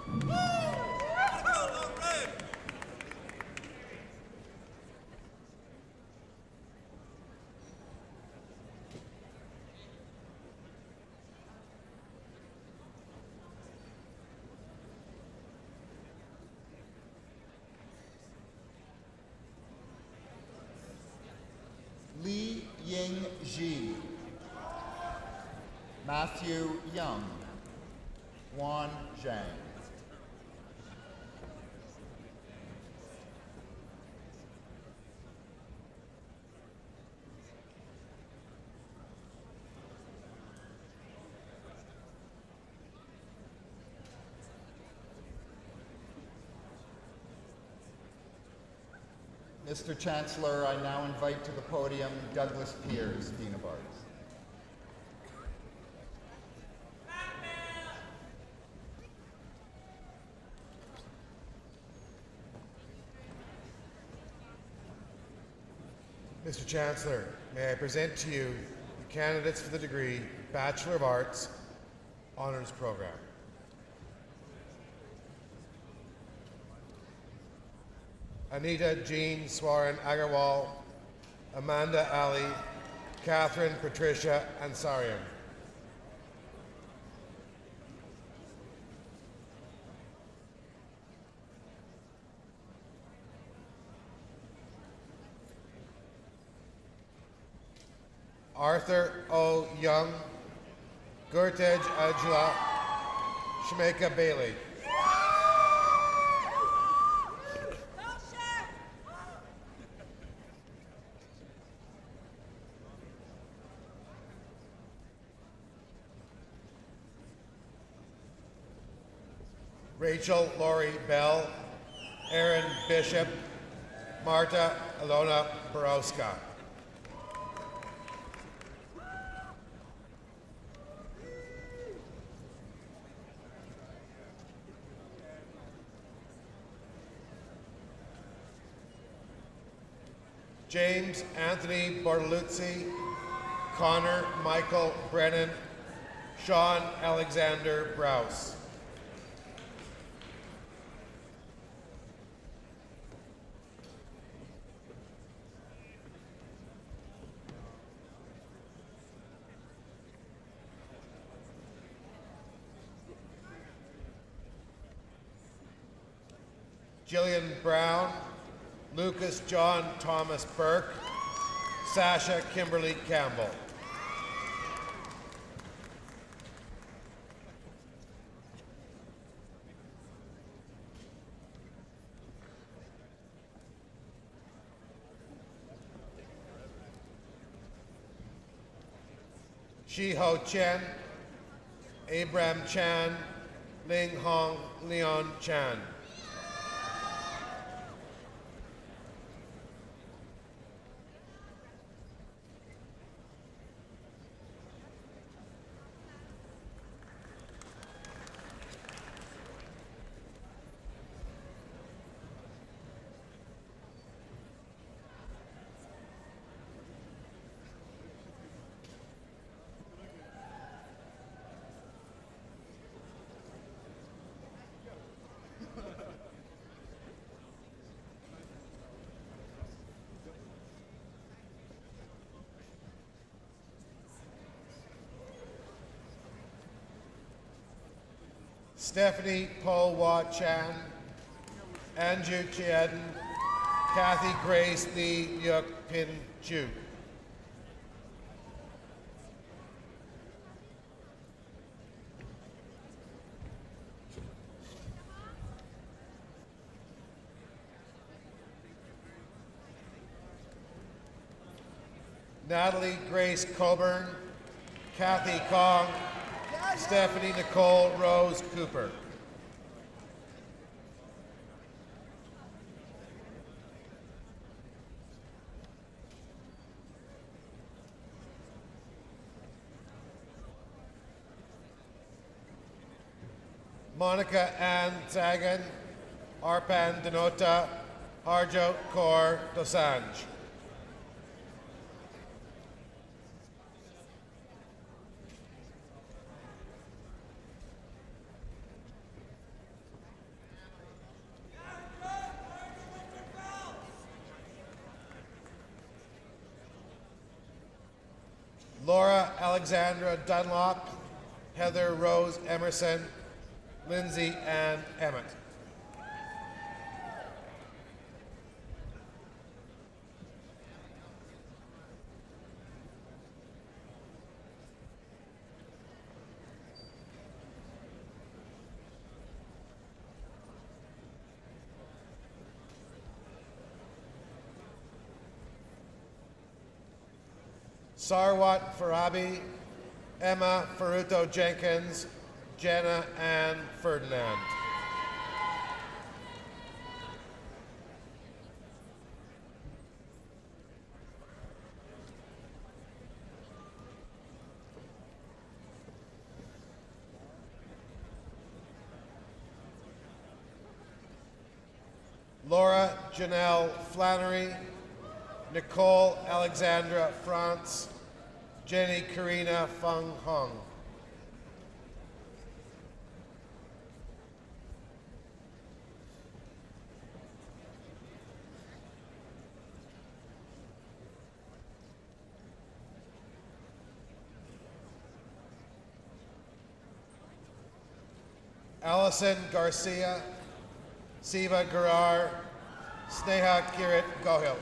Li Ying Ji, Matthew Young, Juan Zhang. Mr. Chancellor, I now invite to the podium Douglas Peers, Dean of Arts.
Mr. Chancellor, may I present to you the candidates for the degree Bachelor of Arts Honours Program. Anita Jean Swaran Agarwal, Amanda Ali, Catherine Patricia Ansarian. Arthur O. Young, Gurtej Ajla, Shemeka Bailey. Rachel Laurie Bell, Aaron Bishop, Marta Ilona Borowska. James Anthony Bartoluzzi, Connor Michael Brennan, Sean Alexander Browse. Jillian Brown, Lucas John Thomas Burke, Sasha Kimberly Campbell. Shi Ho Chen, Abraham Chan, Ling Hong Leon Chan. Stephanie Po Wa Chan, Anju Chieden, Kathy Grace Lee Yuk Pin Chu. Natalie Grace Coburn, Kathy Kong, Stephanie Nicole Rose Cooper. Monica Ann Zagan, Arpan Denota, Harjo Kaur Dosanjh. Laura Alexandra Dunlop, Heather Rose Emerson, Lindsay Ann Emmett. Sarwat Farabi, Emma Faruto Jenkins, Jenna Ann Ferdinand. Laura Janelle Flannery, Nicole Alexandra France, Jenny Karina Feng Hong. Allison Garcia, Siva Garar, Sneha Kirit Gohil.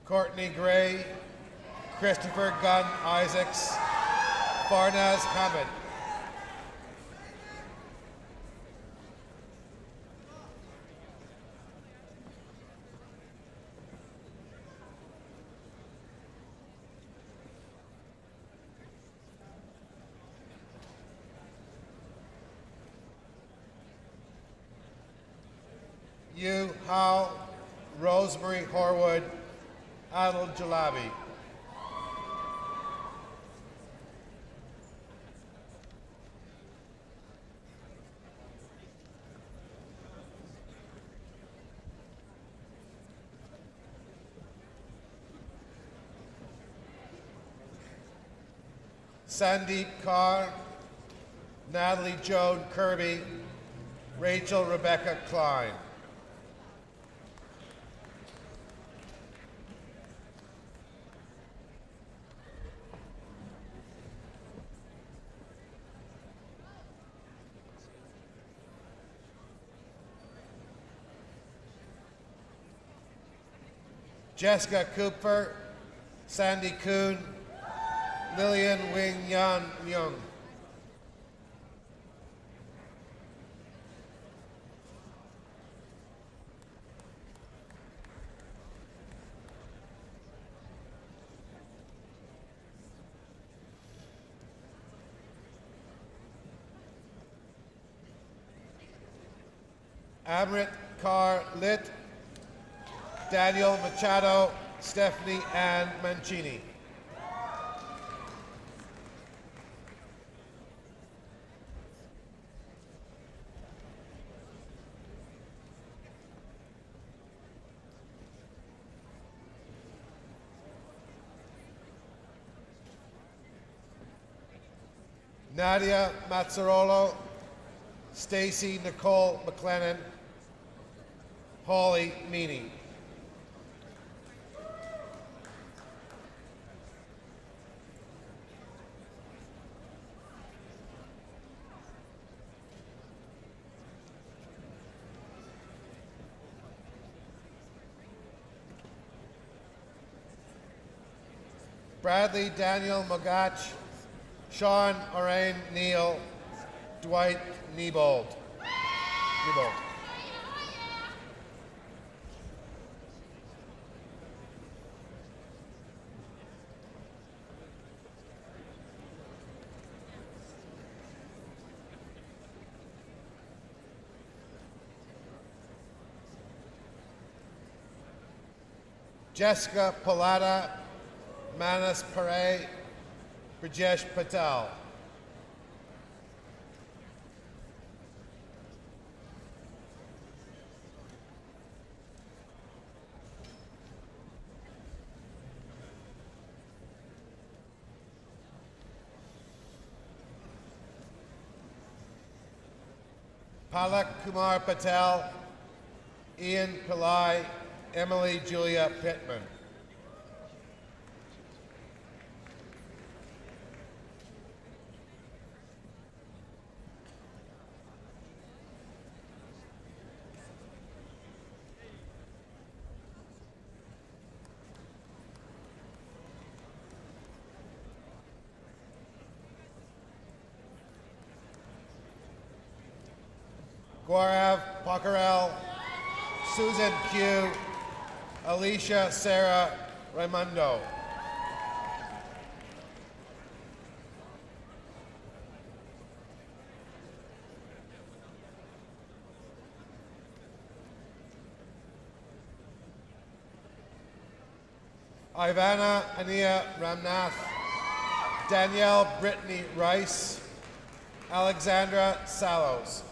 Courtney Gray, Christopher Gunn Isaacs, Farnaz Hamid. Yu Hao, Rosemary Horwood, Adil Jalabi. Sandeep Kaur, Natalie Joan Kirby, Rachel Rebecca Klein. Jessica Cooper, Sandy Kuhn, Lillian Wing Yan Myung. Amrit Kaur Lit, Daniel Machado, Stephanie Ann Mancini. Nadia Mazzarolo, Stacy Nicole McLennan, Holly Meany. Bradley Daniel Mogach, Sean Orain Neal, Dwight Niebold. Jessica Palada, Manas Paray, Brajesh Patel. Palak Kumar Patel, Ian Pillai, Emily Julia Pittman. Gaurav Pakarel, Susan Q, Alicia Sarah Raimundo. Ivana Ania Ramnath, Danielle Brittany Rice, Alexandra Salos.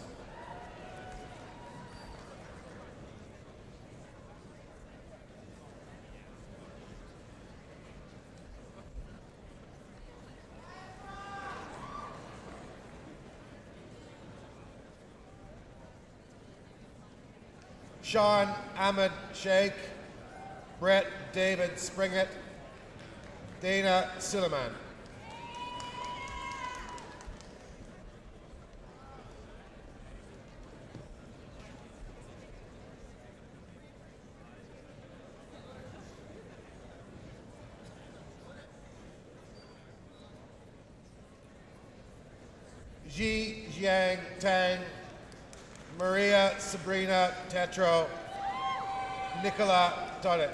Sean Ahmed Sheikh, Brett David Springett, Dana Silliman. Ji Jiang Tang, Maria Sabrina Tetro, Nicola Todic.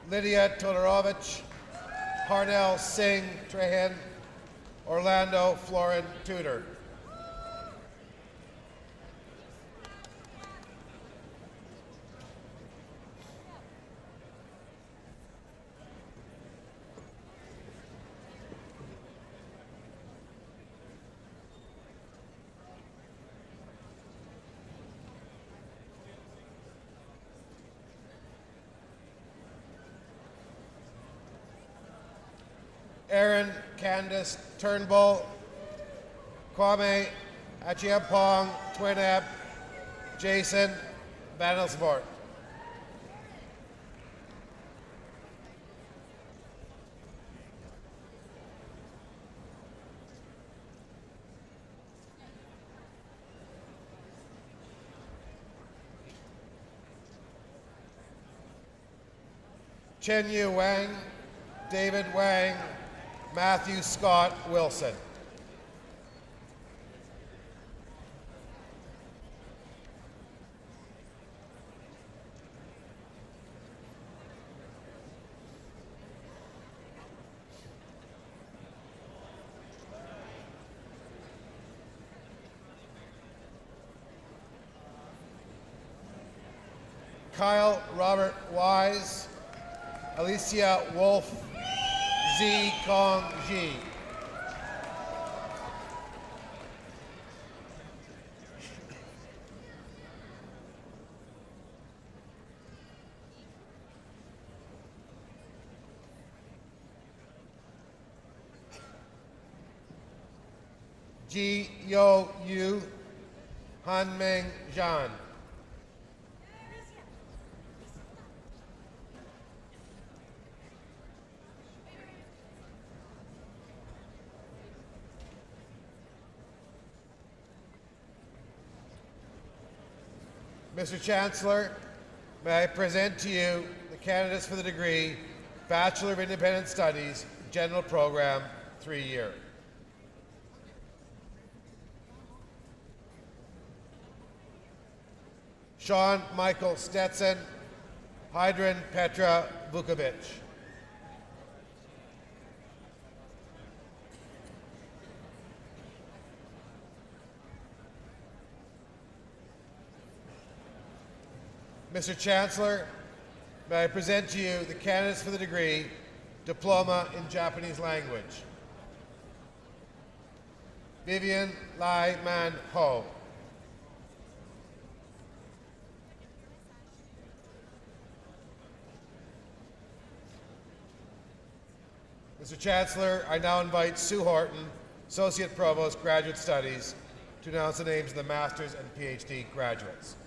Lydia Todorovich, Parnell Singh Trehan, Orlando Florin Tudor. Aaron Candace Turnbull, Kwame Achiampong Twineb, Jason Vanelsvoort. Chen Yu Wang, David Wang, Matthew Scott Wilson. Kyle Robert Wise, Alicia Wolf, Z Kong Ji. Ji Yo Yu, Han Ming Zhan. Mr. Chancellor, may I present to you the candidates for the degree Bachelor of Independent Studies, General Program, 3-year. Sean Michael Stetson, Hydran Petra Vukovic. Mr. Chancellor, may I present to you the candidates for the degree Diploma in Japanese Language. Vivian Lai Man Ho. Mr. Chancellor, I now invite Sue Horton, Associate Provost, Graduate Studies, to announce the names of the Master's and PhD graduates.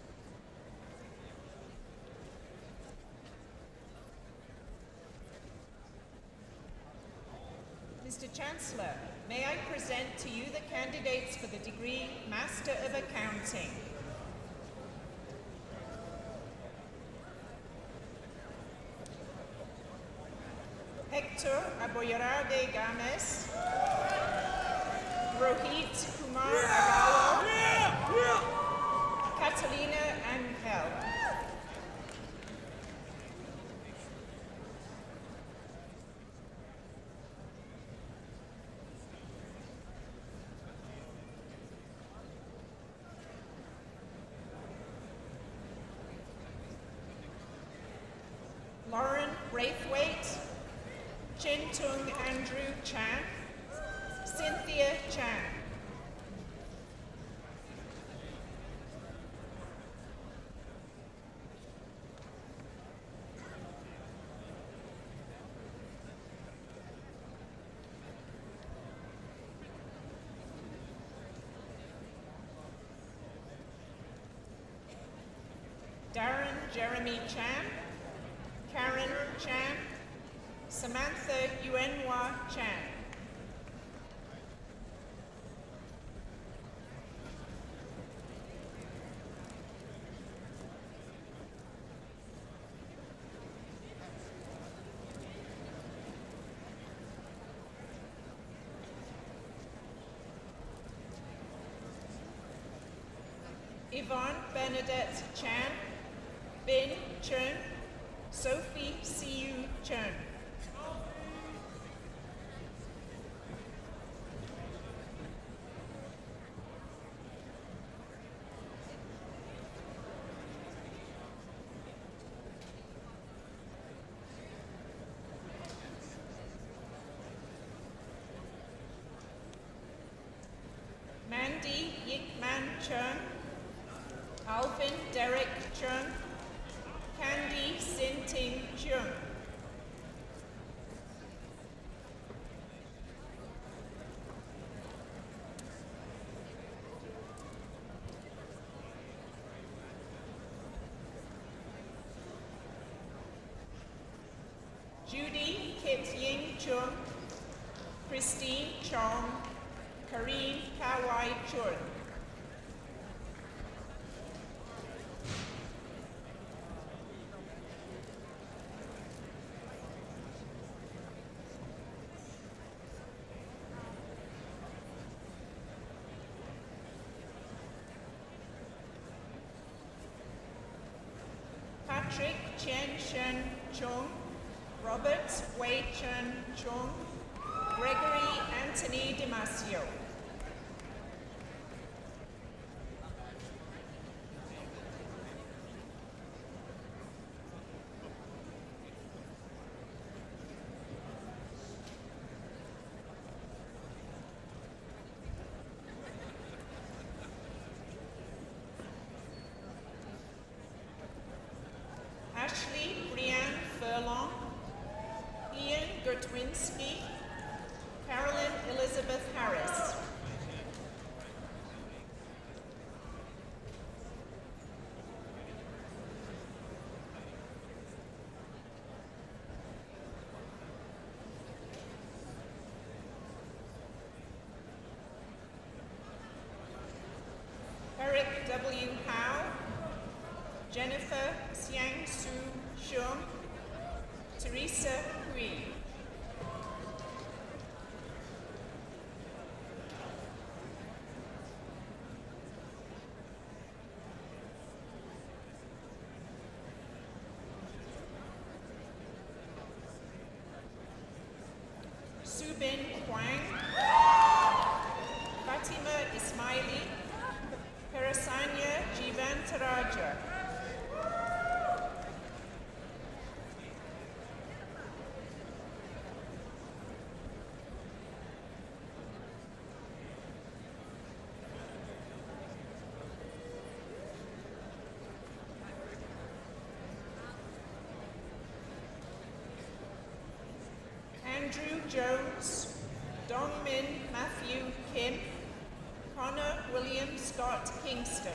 Mr. Chancellor, may I present to you the candidates for the degree Master of Accounting. Hector Aboyarade Games, Rohit Kumar Agarwal, Catalina Angel. Lauren Braithwaite, Chin Tung Andrew Chan, Cynthia Chan. Darren Jeremy Chan, Karen Chan, Samantha Yuenhua Chan. Yvonne Bernadette Chan, Bin Chun, Sophie Siu Chun. Mandy Yikman Chun, Alvin Derek Chun, Candy Sin Ting Chung. Judy Kit Ying Chung, Christine Chong, Karine Kawai Chun. Patrick Chen Shen Chung, Robert Wei Chen Chung, Gregory Anthony Damasio. Ashley Brianne Furlong, Ian Gutwinski, Carolyn Elizabeth Harris. Eric W. Howe, Jennifer Xiang Su Shum, Teresa Hui. Subin Kwang, Fatima Ismaili, Parasanya Jivantaraja. Andrew Jones, Dongmin Matthew Kim, Connor William Scott Kingston.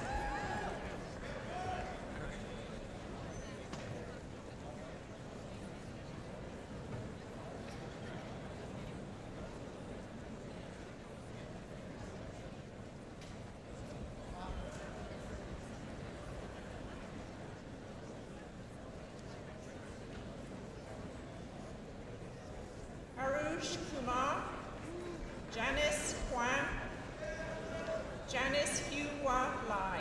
Arush Kumar, Janice Kwan, Janice Hua Lai.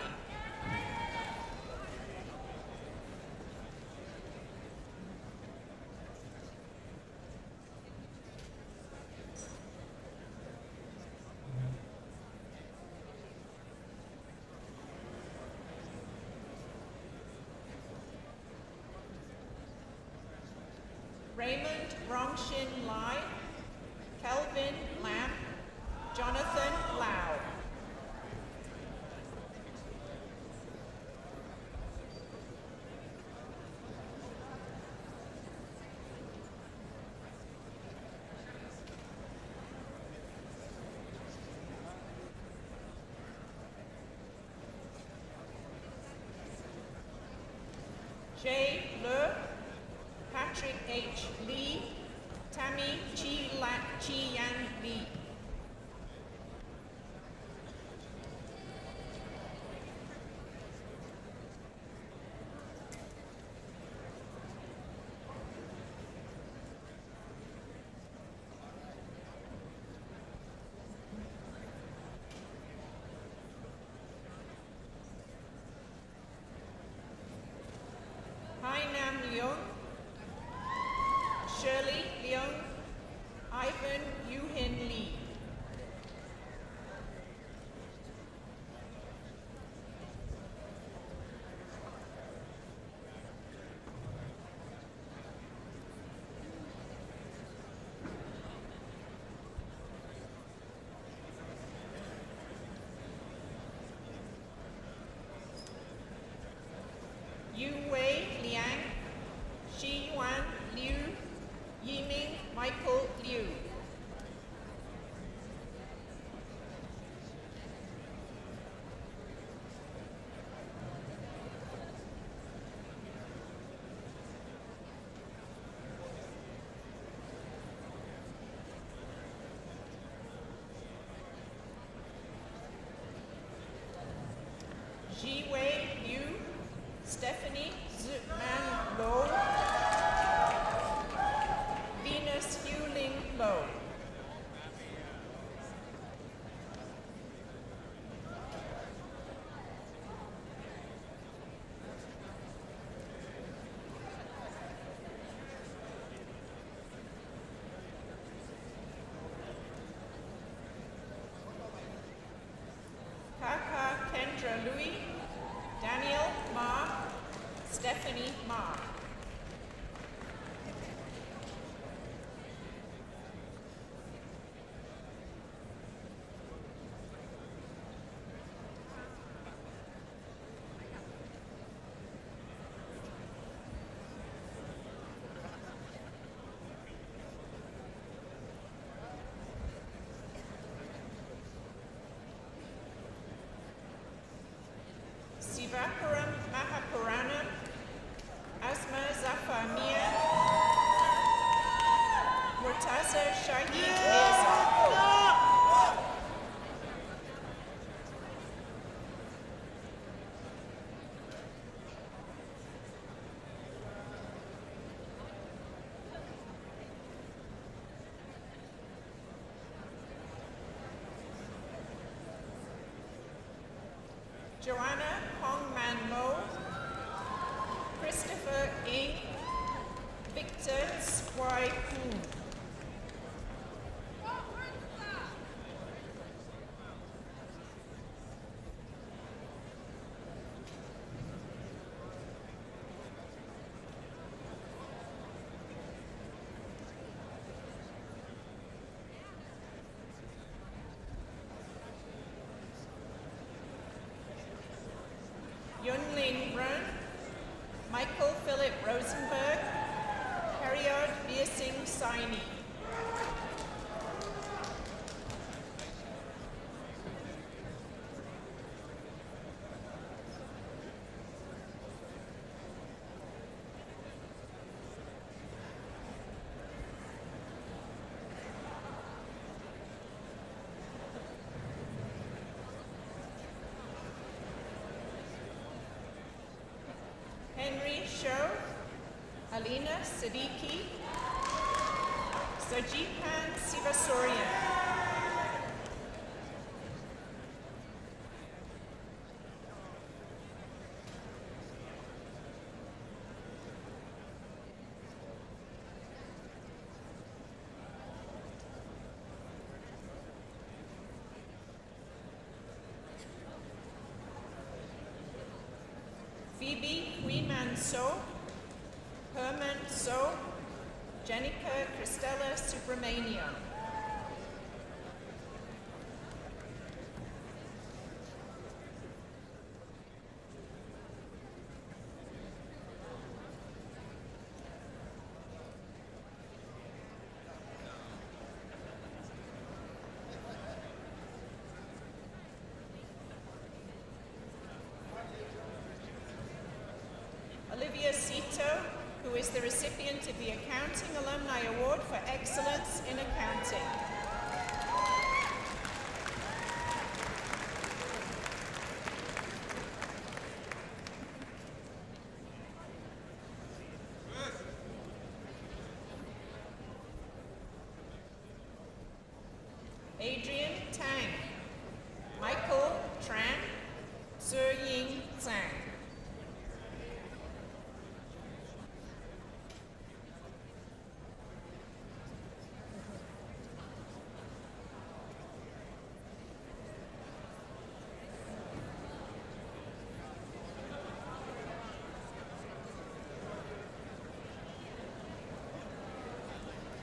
Raymond Rongshin Lai, Kelvin Lam, Jonathan Lau. Jay Le, Patrick H. Lee, Tammy Chi Yan Lee. Hai Nam Leung, Shirley Leung, Ivan Yuhin Lee. Yu Wei Liang, Shi Yuan Liu, Yiming Michael Liu. Stephanie Zutman Low, Venus Hewling Low. Kaka Kendra Louis, Daniel Ma, Stephanie Ma. Sivapuram Mahapuranam, Asma Zafar Mian, Murtaza Shahid Mirza. Joanna Hongman Mo, Christopher Ng, Victor Swai Poon. Yunling Run, Michael Philip Rosenberg, Hariod Biasing Saini. Henry Sho, Alina Siddiqui, Sajipan Sivasorian. Phoebe Huiman So, Herman So, Jenica Christella Subramanian. Olivia Cito, who is the recipient of the Accounting Alumni Award for Excellence in Accounting. Adrian Tang, Michael Tran, Sir Ying Zhang.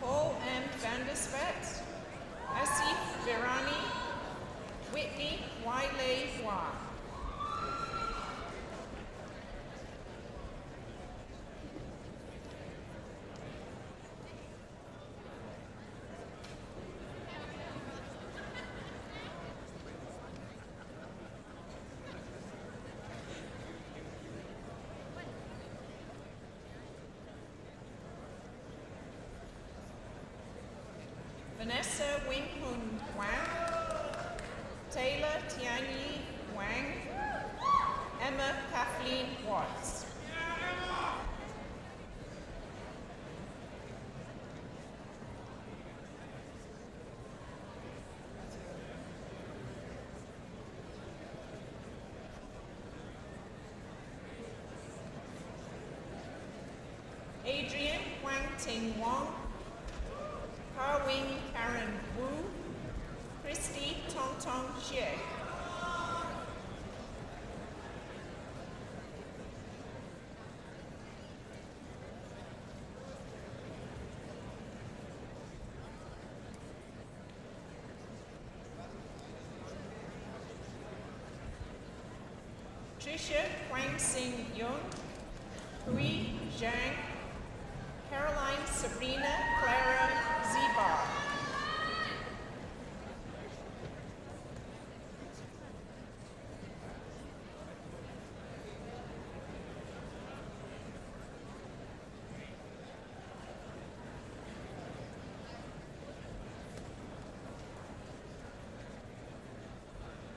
Paul M. Vandersvet, Asif Virani, Whitney Wiley Hua. Vanessa Wing Hun Wang, Taylor Tianyi Wang, Emma Kathleen Watts. Ting Wong, Ka Wing Karen Wu, Christy Tong Tong Xie. Tricia Huang Sing Yung, Hui Zhang, Caroline Sabrina Clara Zibar.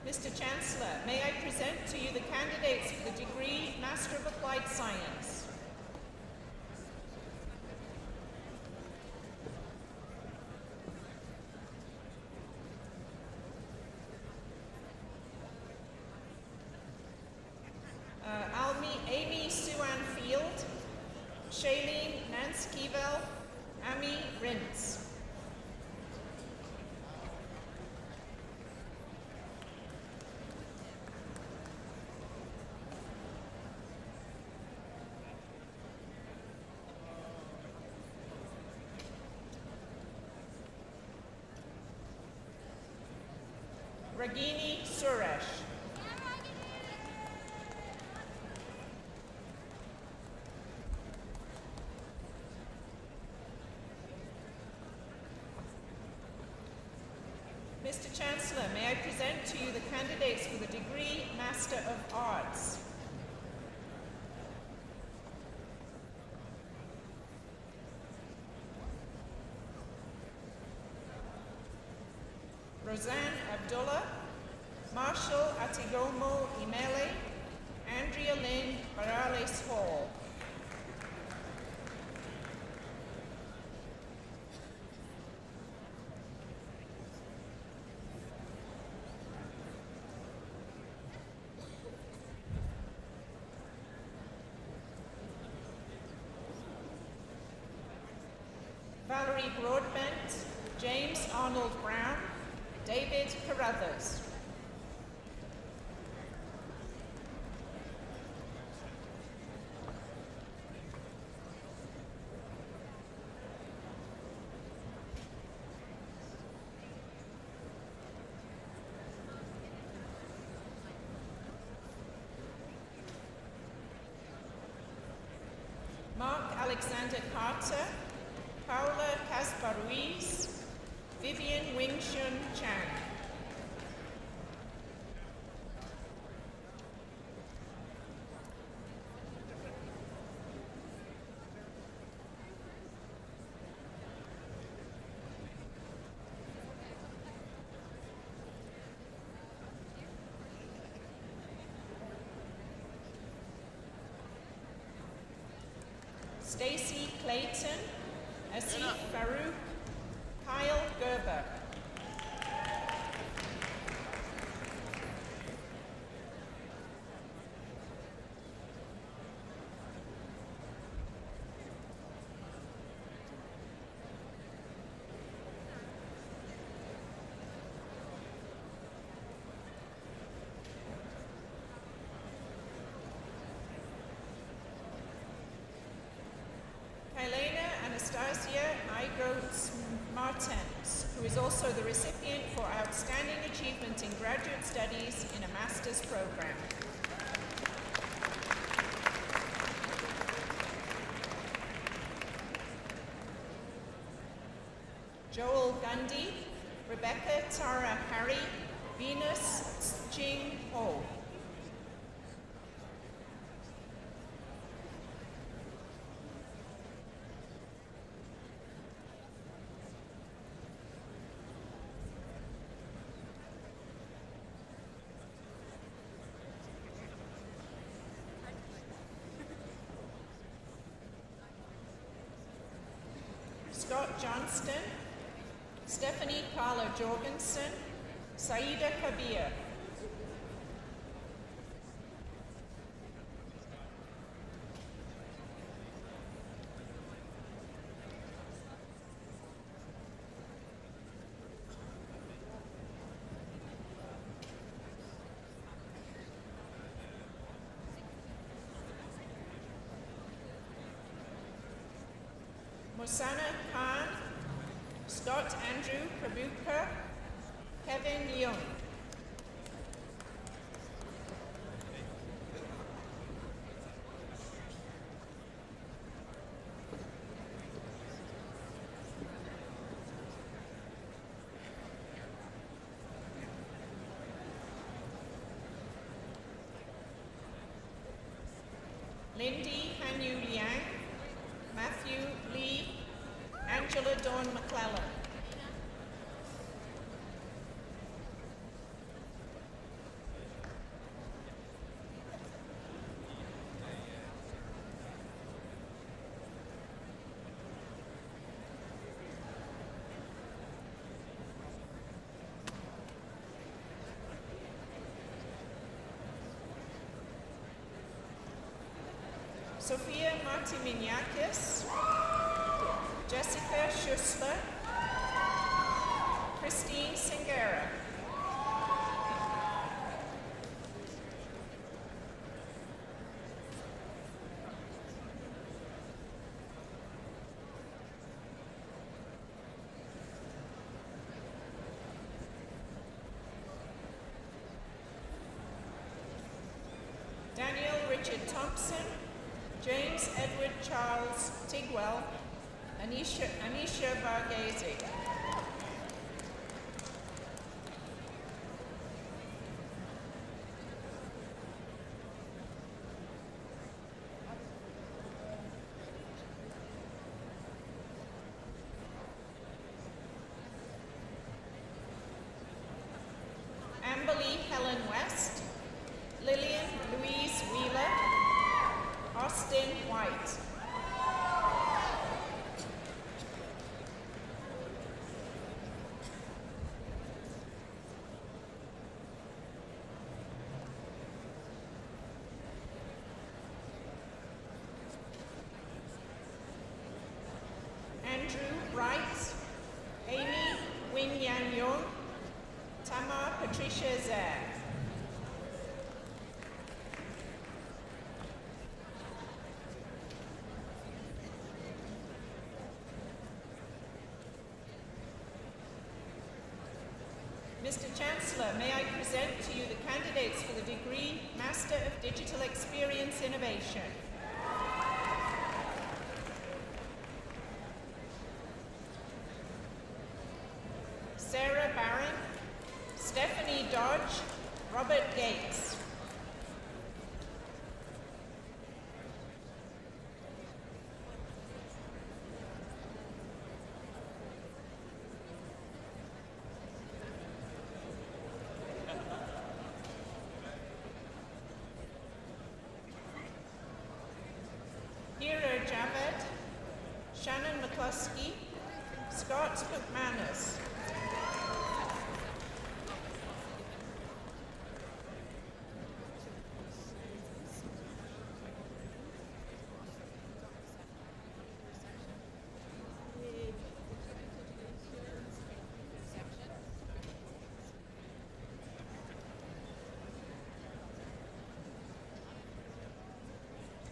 Mr. Chancellor, may I present to you the candidates for the degree Master of Applied Science. Amy Suan Field, Shailene Nance Keevel, Amy Rintz. Ragini Suresh. Mr. Chancellor, may I present to you the candidates for the degree Master of Arts. Roseanne Abdullah, Marshall Atigomo Imele, Andrea Lynn Barales Hall. Valerie Broadbent, James Arnold Brown, David Carruthers. Mark Alexander Carter, Paula Caspar Ruiz, Vivian Wing-Shun Chang. Stacy Clayton, Asif Farouk, Kyle Gerber. Helena Anastasia Igrots Martens, who is also the recipient for Outstanding Achievement in Graduate Studies in a Master's Program. Joel Gundy, Rebecca Tara Harry, Venus Ching Ho. Scott Johnston, Stephanie Carla Jorgensen, Saida Kabir. Musana Khan, Scott Andrew Prabhukar, Kevin Young. Lindy Hanyu Liang, Matthew Lee, Angela Dawn McClellan. Sophia Martiminiakis, Jessica Schussler, Christine Singera. Daniel Richard Thompson, James Edward Charles Tigwell, Anisha Varghese. Amberly Helen West, Lillian Louise Wheeler, Austin White. Andrew Wright, Amy Wing Yan Yong, Tamar Patricia Zag. Mr. Chancellor, may I present to you the candidates for the degree Master of Digital Experience Innovation. Sarah Barron, Stephanie Dodge, Robert Gates. Hira Javed, Shannon McCluskey, Scott McManus.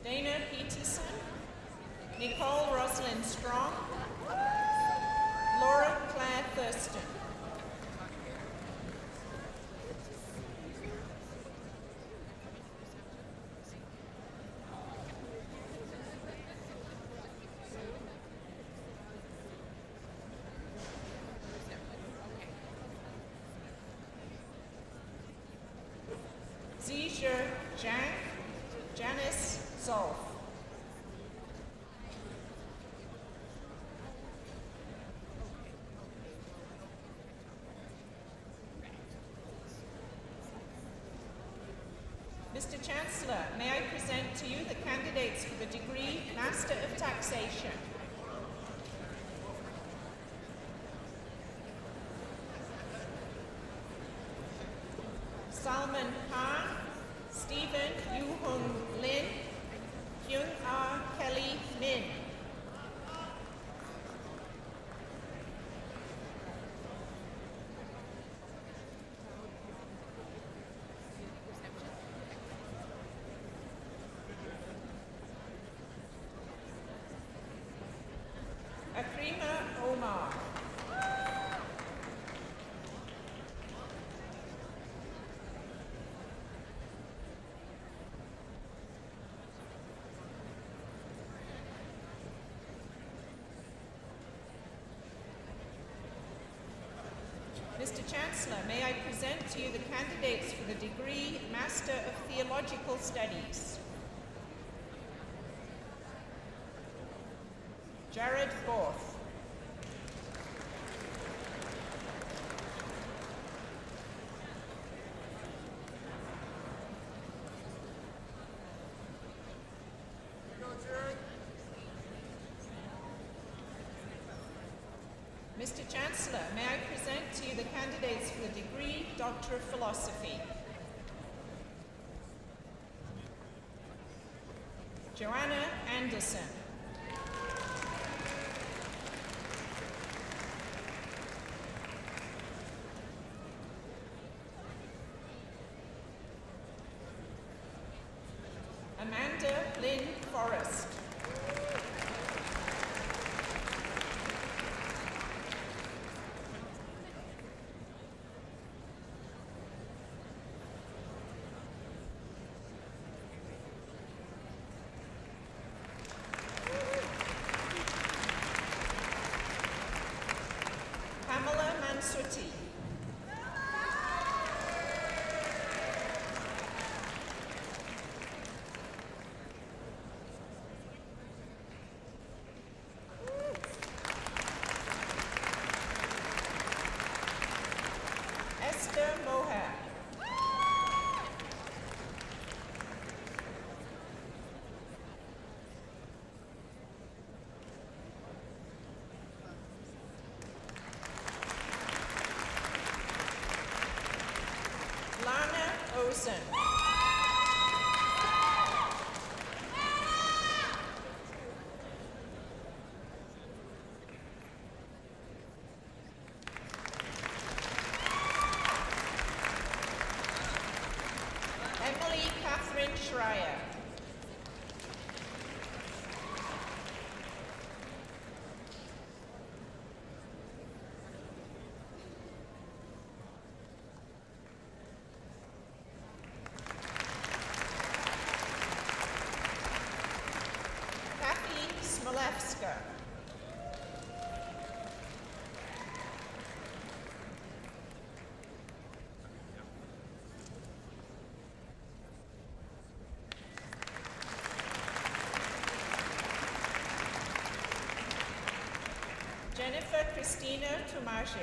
Dana Peterson, Nicole Rosalind Strong, Laura Claire Thurston. Zizher Zhang, Janice Zolf. Mr. Chancellor, may I present to you the candidates for the degree Master of Taxation. Salman Khan, Stephen Yu-Hung Lin, Kyung-Ah Kelly Min. Karima Omar. Mr. Chancellor, may I present to you the candidates for the degree Master of Theological Studies. Jared Borth. Mr. Chancellor, may I present to you the candidates for the degree Doctor of Philosophy. Joanna Anderson. Amanda Lynn Forrest. Pamela Mansuti. Esther Mohan. Lana Osen. Emily Catherine Schreier. Kathy Smolewska. Jennifer Christina Tomasik.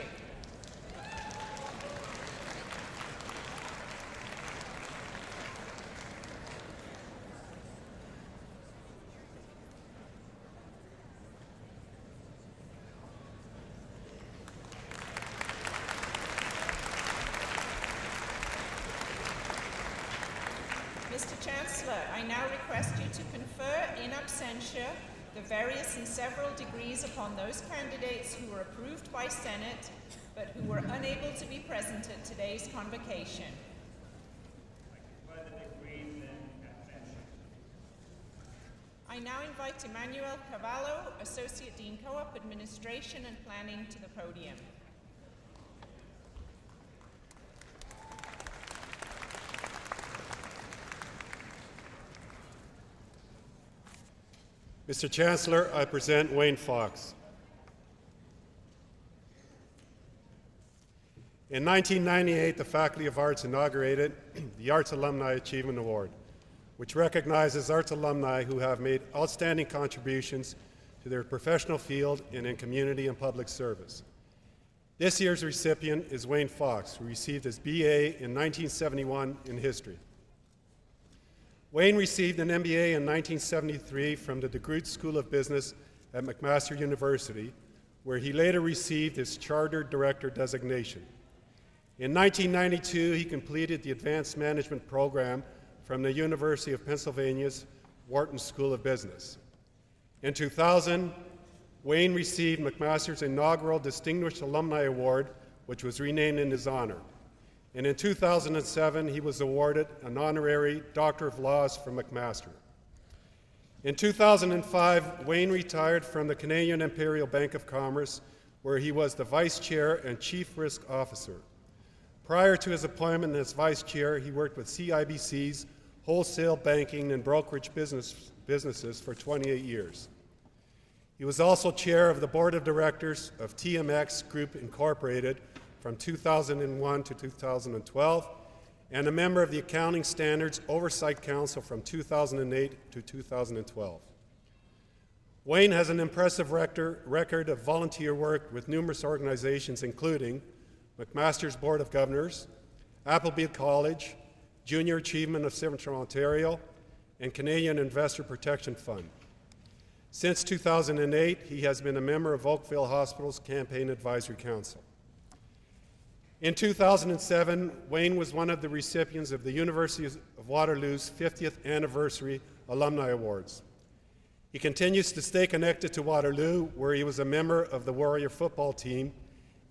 Mr. Chancellor, I now request you to confer in absentia the various and several degrees upon those candidates who were approved by Senate but who were unable to be present at today's convocation. I now invite Emmanuel Cavallo, Associate Dean Co-op Administration and Planning, to the podium.
Mr. Chancellor, I present Wayne Fox. In 1998, the Faculty of Arts inaugurated the Arts Alumni Achievement Award, which recognizes arts alumni who have made outstanding contributions to their professional field and in community and public service. This year's recipient is Wayne Fox, who received his BA in 1971 in history. Wayne received an MBA in 1973 from the DeGroote School of Business at McMaster University, where he later received his Chartered Director designation. In 1992, he completed the Advanced Management Program from the University of Pennsylvania's Wharton School of Business. In 2000, Wayne received McMaster's inaugural Distinguished Alumni Award, which was renamed in his honor. And in 2007, he was awarded an honorary Doctor of Laws from McMaster. In 2005, Wayne retired from the Canadian Imperial Bank of Commerce, where he was the Vice Chair and Chief Risk Officer. Prior to his appointment as Vice Chair, he worked with CIBC's wholesale banking and brokerage businesses for 28 years. He was also Chair of the Board of Directors of TMX Group Incorporated from 2001 to 2012, and a member of the Accounting Standards Oversight Council from 2008 to 2012. Wayne has an impressive record of volunteer work with numerous organizations, including McMaster's Board of Governors, Appleby College, Junior Achievement of Central Ontario, and Canadian Investor Protection Fund. Since 2008, he has been a member of Oakville Hospital's Campaign Advisory Council. In 2007, Wayne was one of the recipients of the University of Waterloo's 50th Anniversary Alumni Awards. He continues to stay connected to Waterloo, where he was a member of the Warrior football team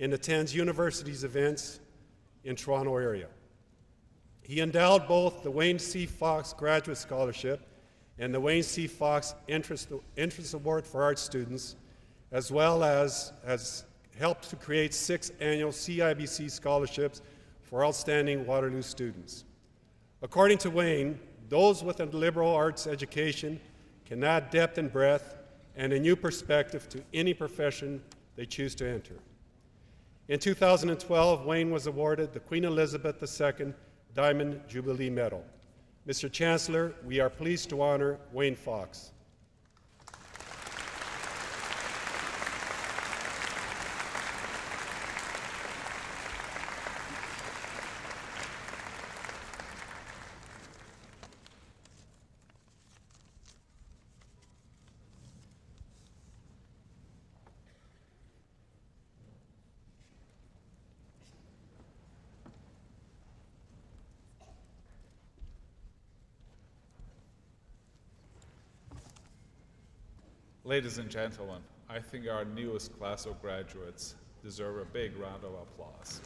and attends university's events in Toronto area. He endowed both the Wayne C. Fox Graduate Scholarship and the Wayne C. Fox Interest Award for Art Students, as well as has helped to create 6 annual CIBC scholarships for outstanding Waterloo students. According to Wayne, those with a liberal arts education can add depth and breadth and a new perspective to any profession they choose to enter. In 2012, Wayne was awarded the Queen Elizabeth II Diamond Jubilee Medal. Mr. Chancellor, we are pleased to honor Wayne Fox.
Ladies and gentlemen, I think our newest class of graduates deserve a big round of applause.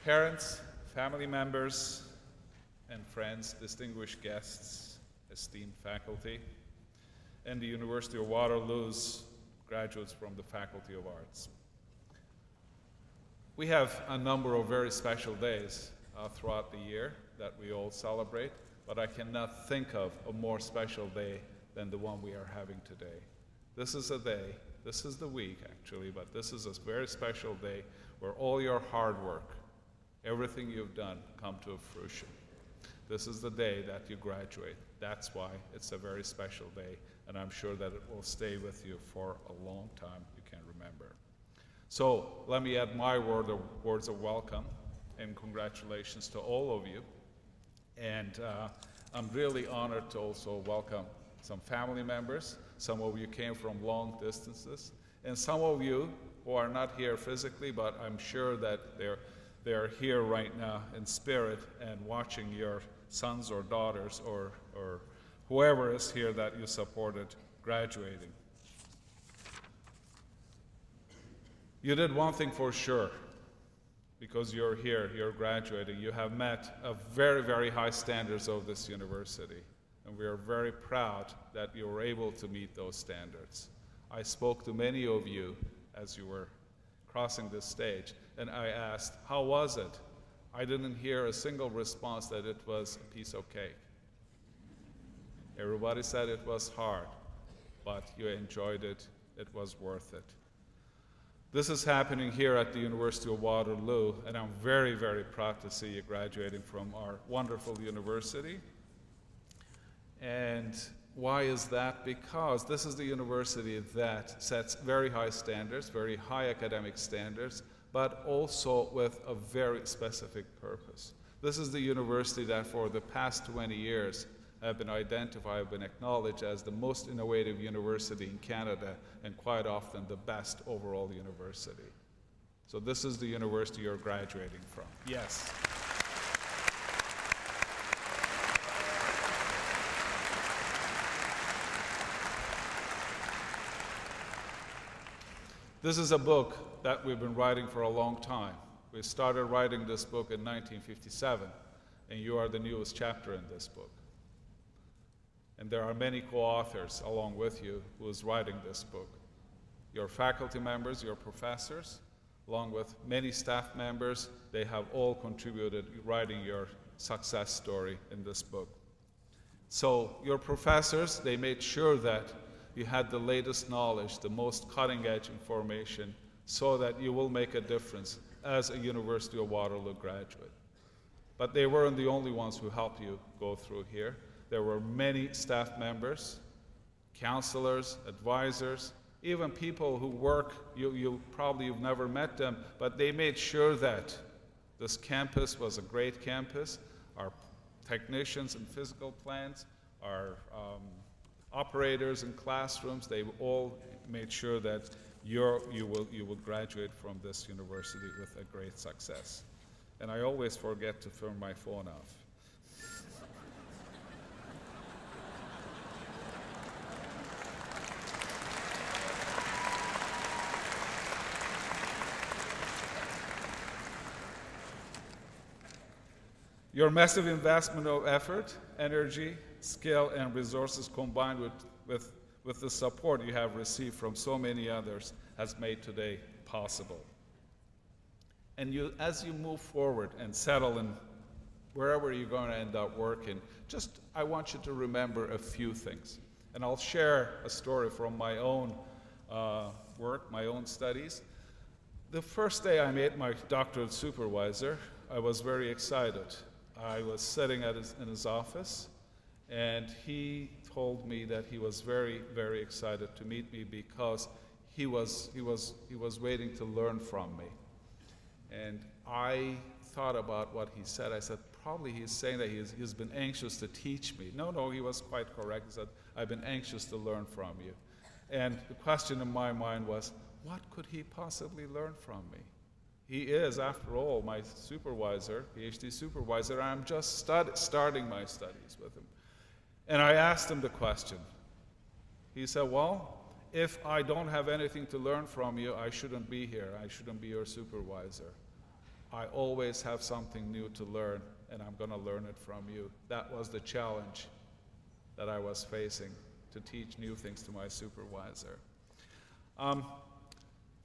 Parents, family members, and friends, distinguished guests, esteemed faculty, and the University of Waterloo's graduates from the Faculty of Arts. We have a number of very special days throughout the year that we all celebrate, but I cannot think of a more special day than the one we are having today. This is a day, this is the week actually, but this is a very special day where all your hard work, everything you've done come to fruition. This is the day that you graduate. That's why it's a very special day, and I'm sure that it will stay with you for a long time you can remember. So let me add my words of welcome and congratulations to all of you. And I'm really honored to also welcome some family members. Some of you came from long distances, and some of you who are not here physically, but I'm sure that they're here right now in spirit and watching your sons or daughters or whoever is here that you supported graduating. You did one thing for sure, because you're here, you're graduating. You have met a very, very high standards of this university, and we are very proud that you were able to meet those standards. I spoke to many of you as you were crossing this stage, and I asked, how was it? I didn't hear a single response that it was a piece of cake. Everybody said it was hard, but you enjoyed it, it was worth it. This is happening here at the University of Waterloo, and I'm very, very proud to see you graduating from our wonderful university. And why is that? Because this is the university that sets very high standards, very high academic standards, but also with a very specific purpose. This is the university that for the past 20 years have been identified and acknowledged as the most innovative university in Canada, and quite often the best overall university. So this is the university you're graduating from. Yes. This is a book that we've been writing for a long time. We started writing this book in 1957, and you are the newest chapter in this book. And there are many co-authors along with you who is writing this book. Your faculty members, your professors, along with many staff members, they have all contributed writing your success story in this book. So your professors, they made sure that you had the latest knowledge, the most cutting-edge information, so that you will make a difference as a University of Waterloo graduate. But they weren't the only ones who helped you go through here. There were many staff members, counselors, advisors, even people who work, you've never met them, but they made sure that this campus was a great campus. Our technicians and physical plants, our operators in classrooms, they all made sure that you will graduate from this university with a great success. And I always forget to turn my phone off. Your massive investment of effort, energy, skill, and resources combined with the support you have received from so many others has made today possible. And as you move forward and settle in wherever you're going to end up working, I want you to remember a few things. And I'll share a story from my own work, my own studies. The first day I met my doctoral supervisor, I was very excited. I was sitting in his office, and he told me that he was very, very excited to meet me because he was waiting to learn from me. And I thought about what he said. I said, probably he's saying that he's been anxious to teach me. No, he was quite correct. He said, I've been anxious to learn from you. And the question in my mind was, what could he possibly learn from me? He is, after all, my supervisor, PhD supervisor. I'm just starting my studies with him. And I asked him the question. He said, well, if I don't have anything to learn from you, I shouldn't be here. I shouldn't be your supervisor. I always have something new to learn, and I'm going to learn it from you. That was the challenge that I was facing, to teach new things to my supervisor.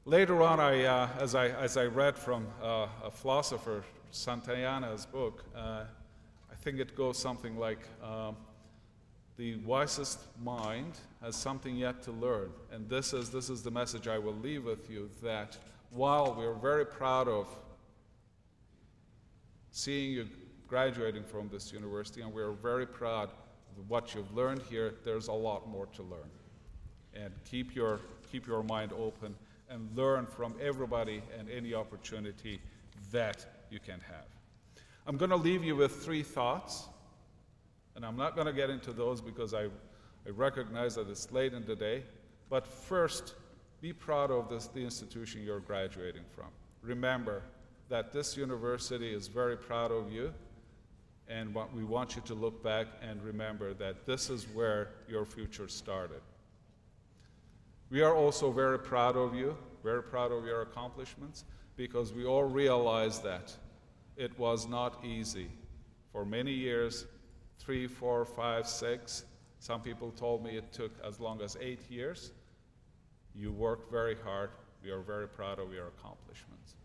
Later on, as I read from a philosopher, Santayana's book, I think it goes something like, the wisest mind has something yet to learn. And this is the message I will leave with you, that while we're very proud of seeing you graduating from this university, and we're very proud of what you've learned here, there's a lot more to learn. And keep your mind open and learn from everybody and any opportunity that you can have. I'm going to leave you with 3 thoughts, and I'm not going to get into those because I recognize that it's late in the day. But first, be proud of the institution you're graduating from. Remember that this university is very proud of you, and we want you to look back and remember that this is where your future started. We are also very proud of you, very proud of your accomplishments, because we all realize that it was not easy. For many years, 3, 4, 5, 6, some people told me it took as long as 8 years. You worked very hard. We are very proud of your accomplishments.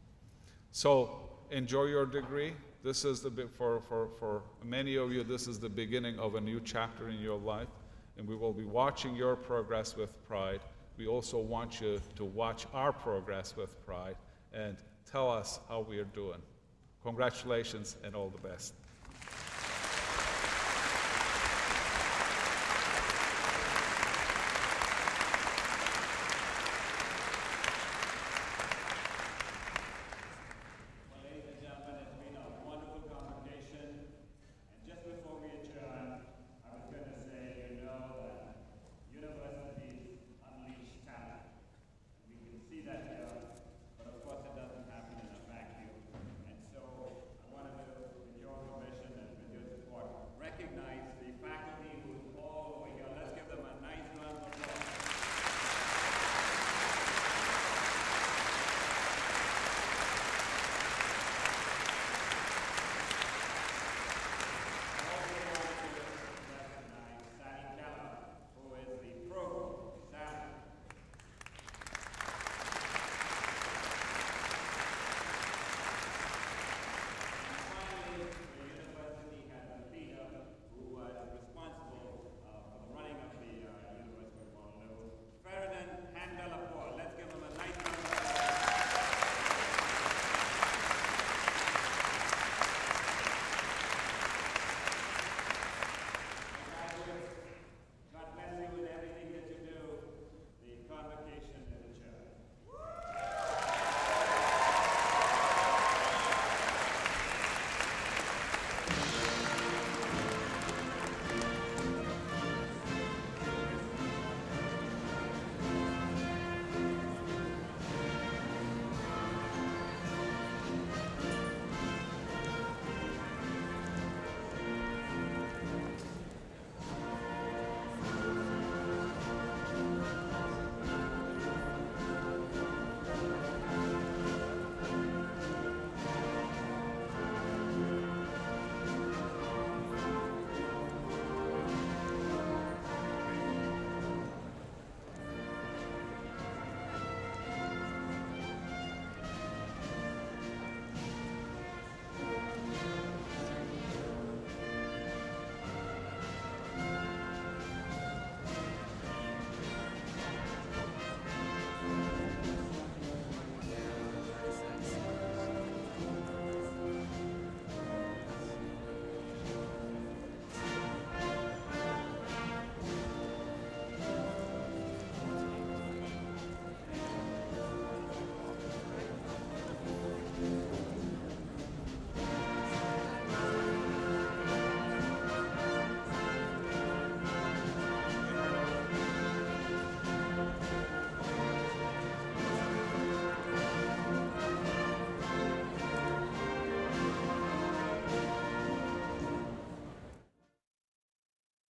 So enjoy your degree. This is for many of you, this is the beginning of a new chapter in your life, and we will be watching your progress with pride. We also want you to watch our progress with pride and tell us how we are doing. Congratulations and all the best.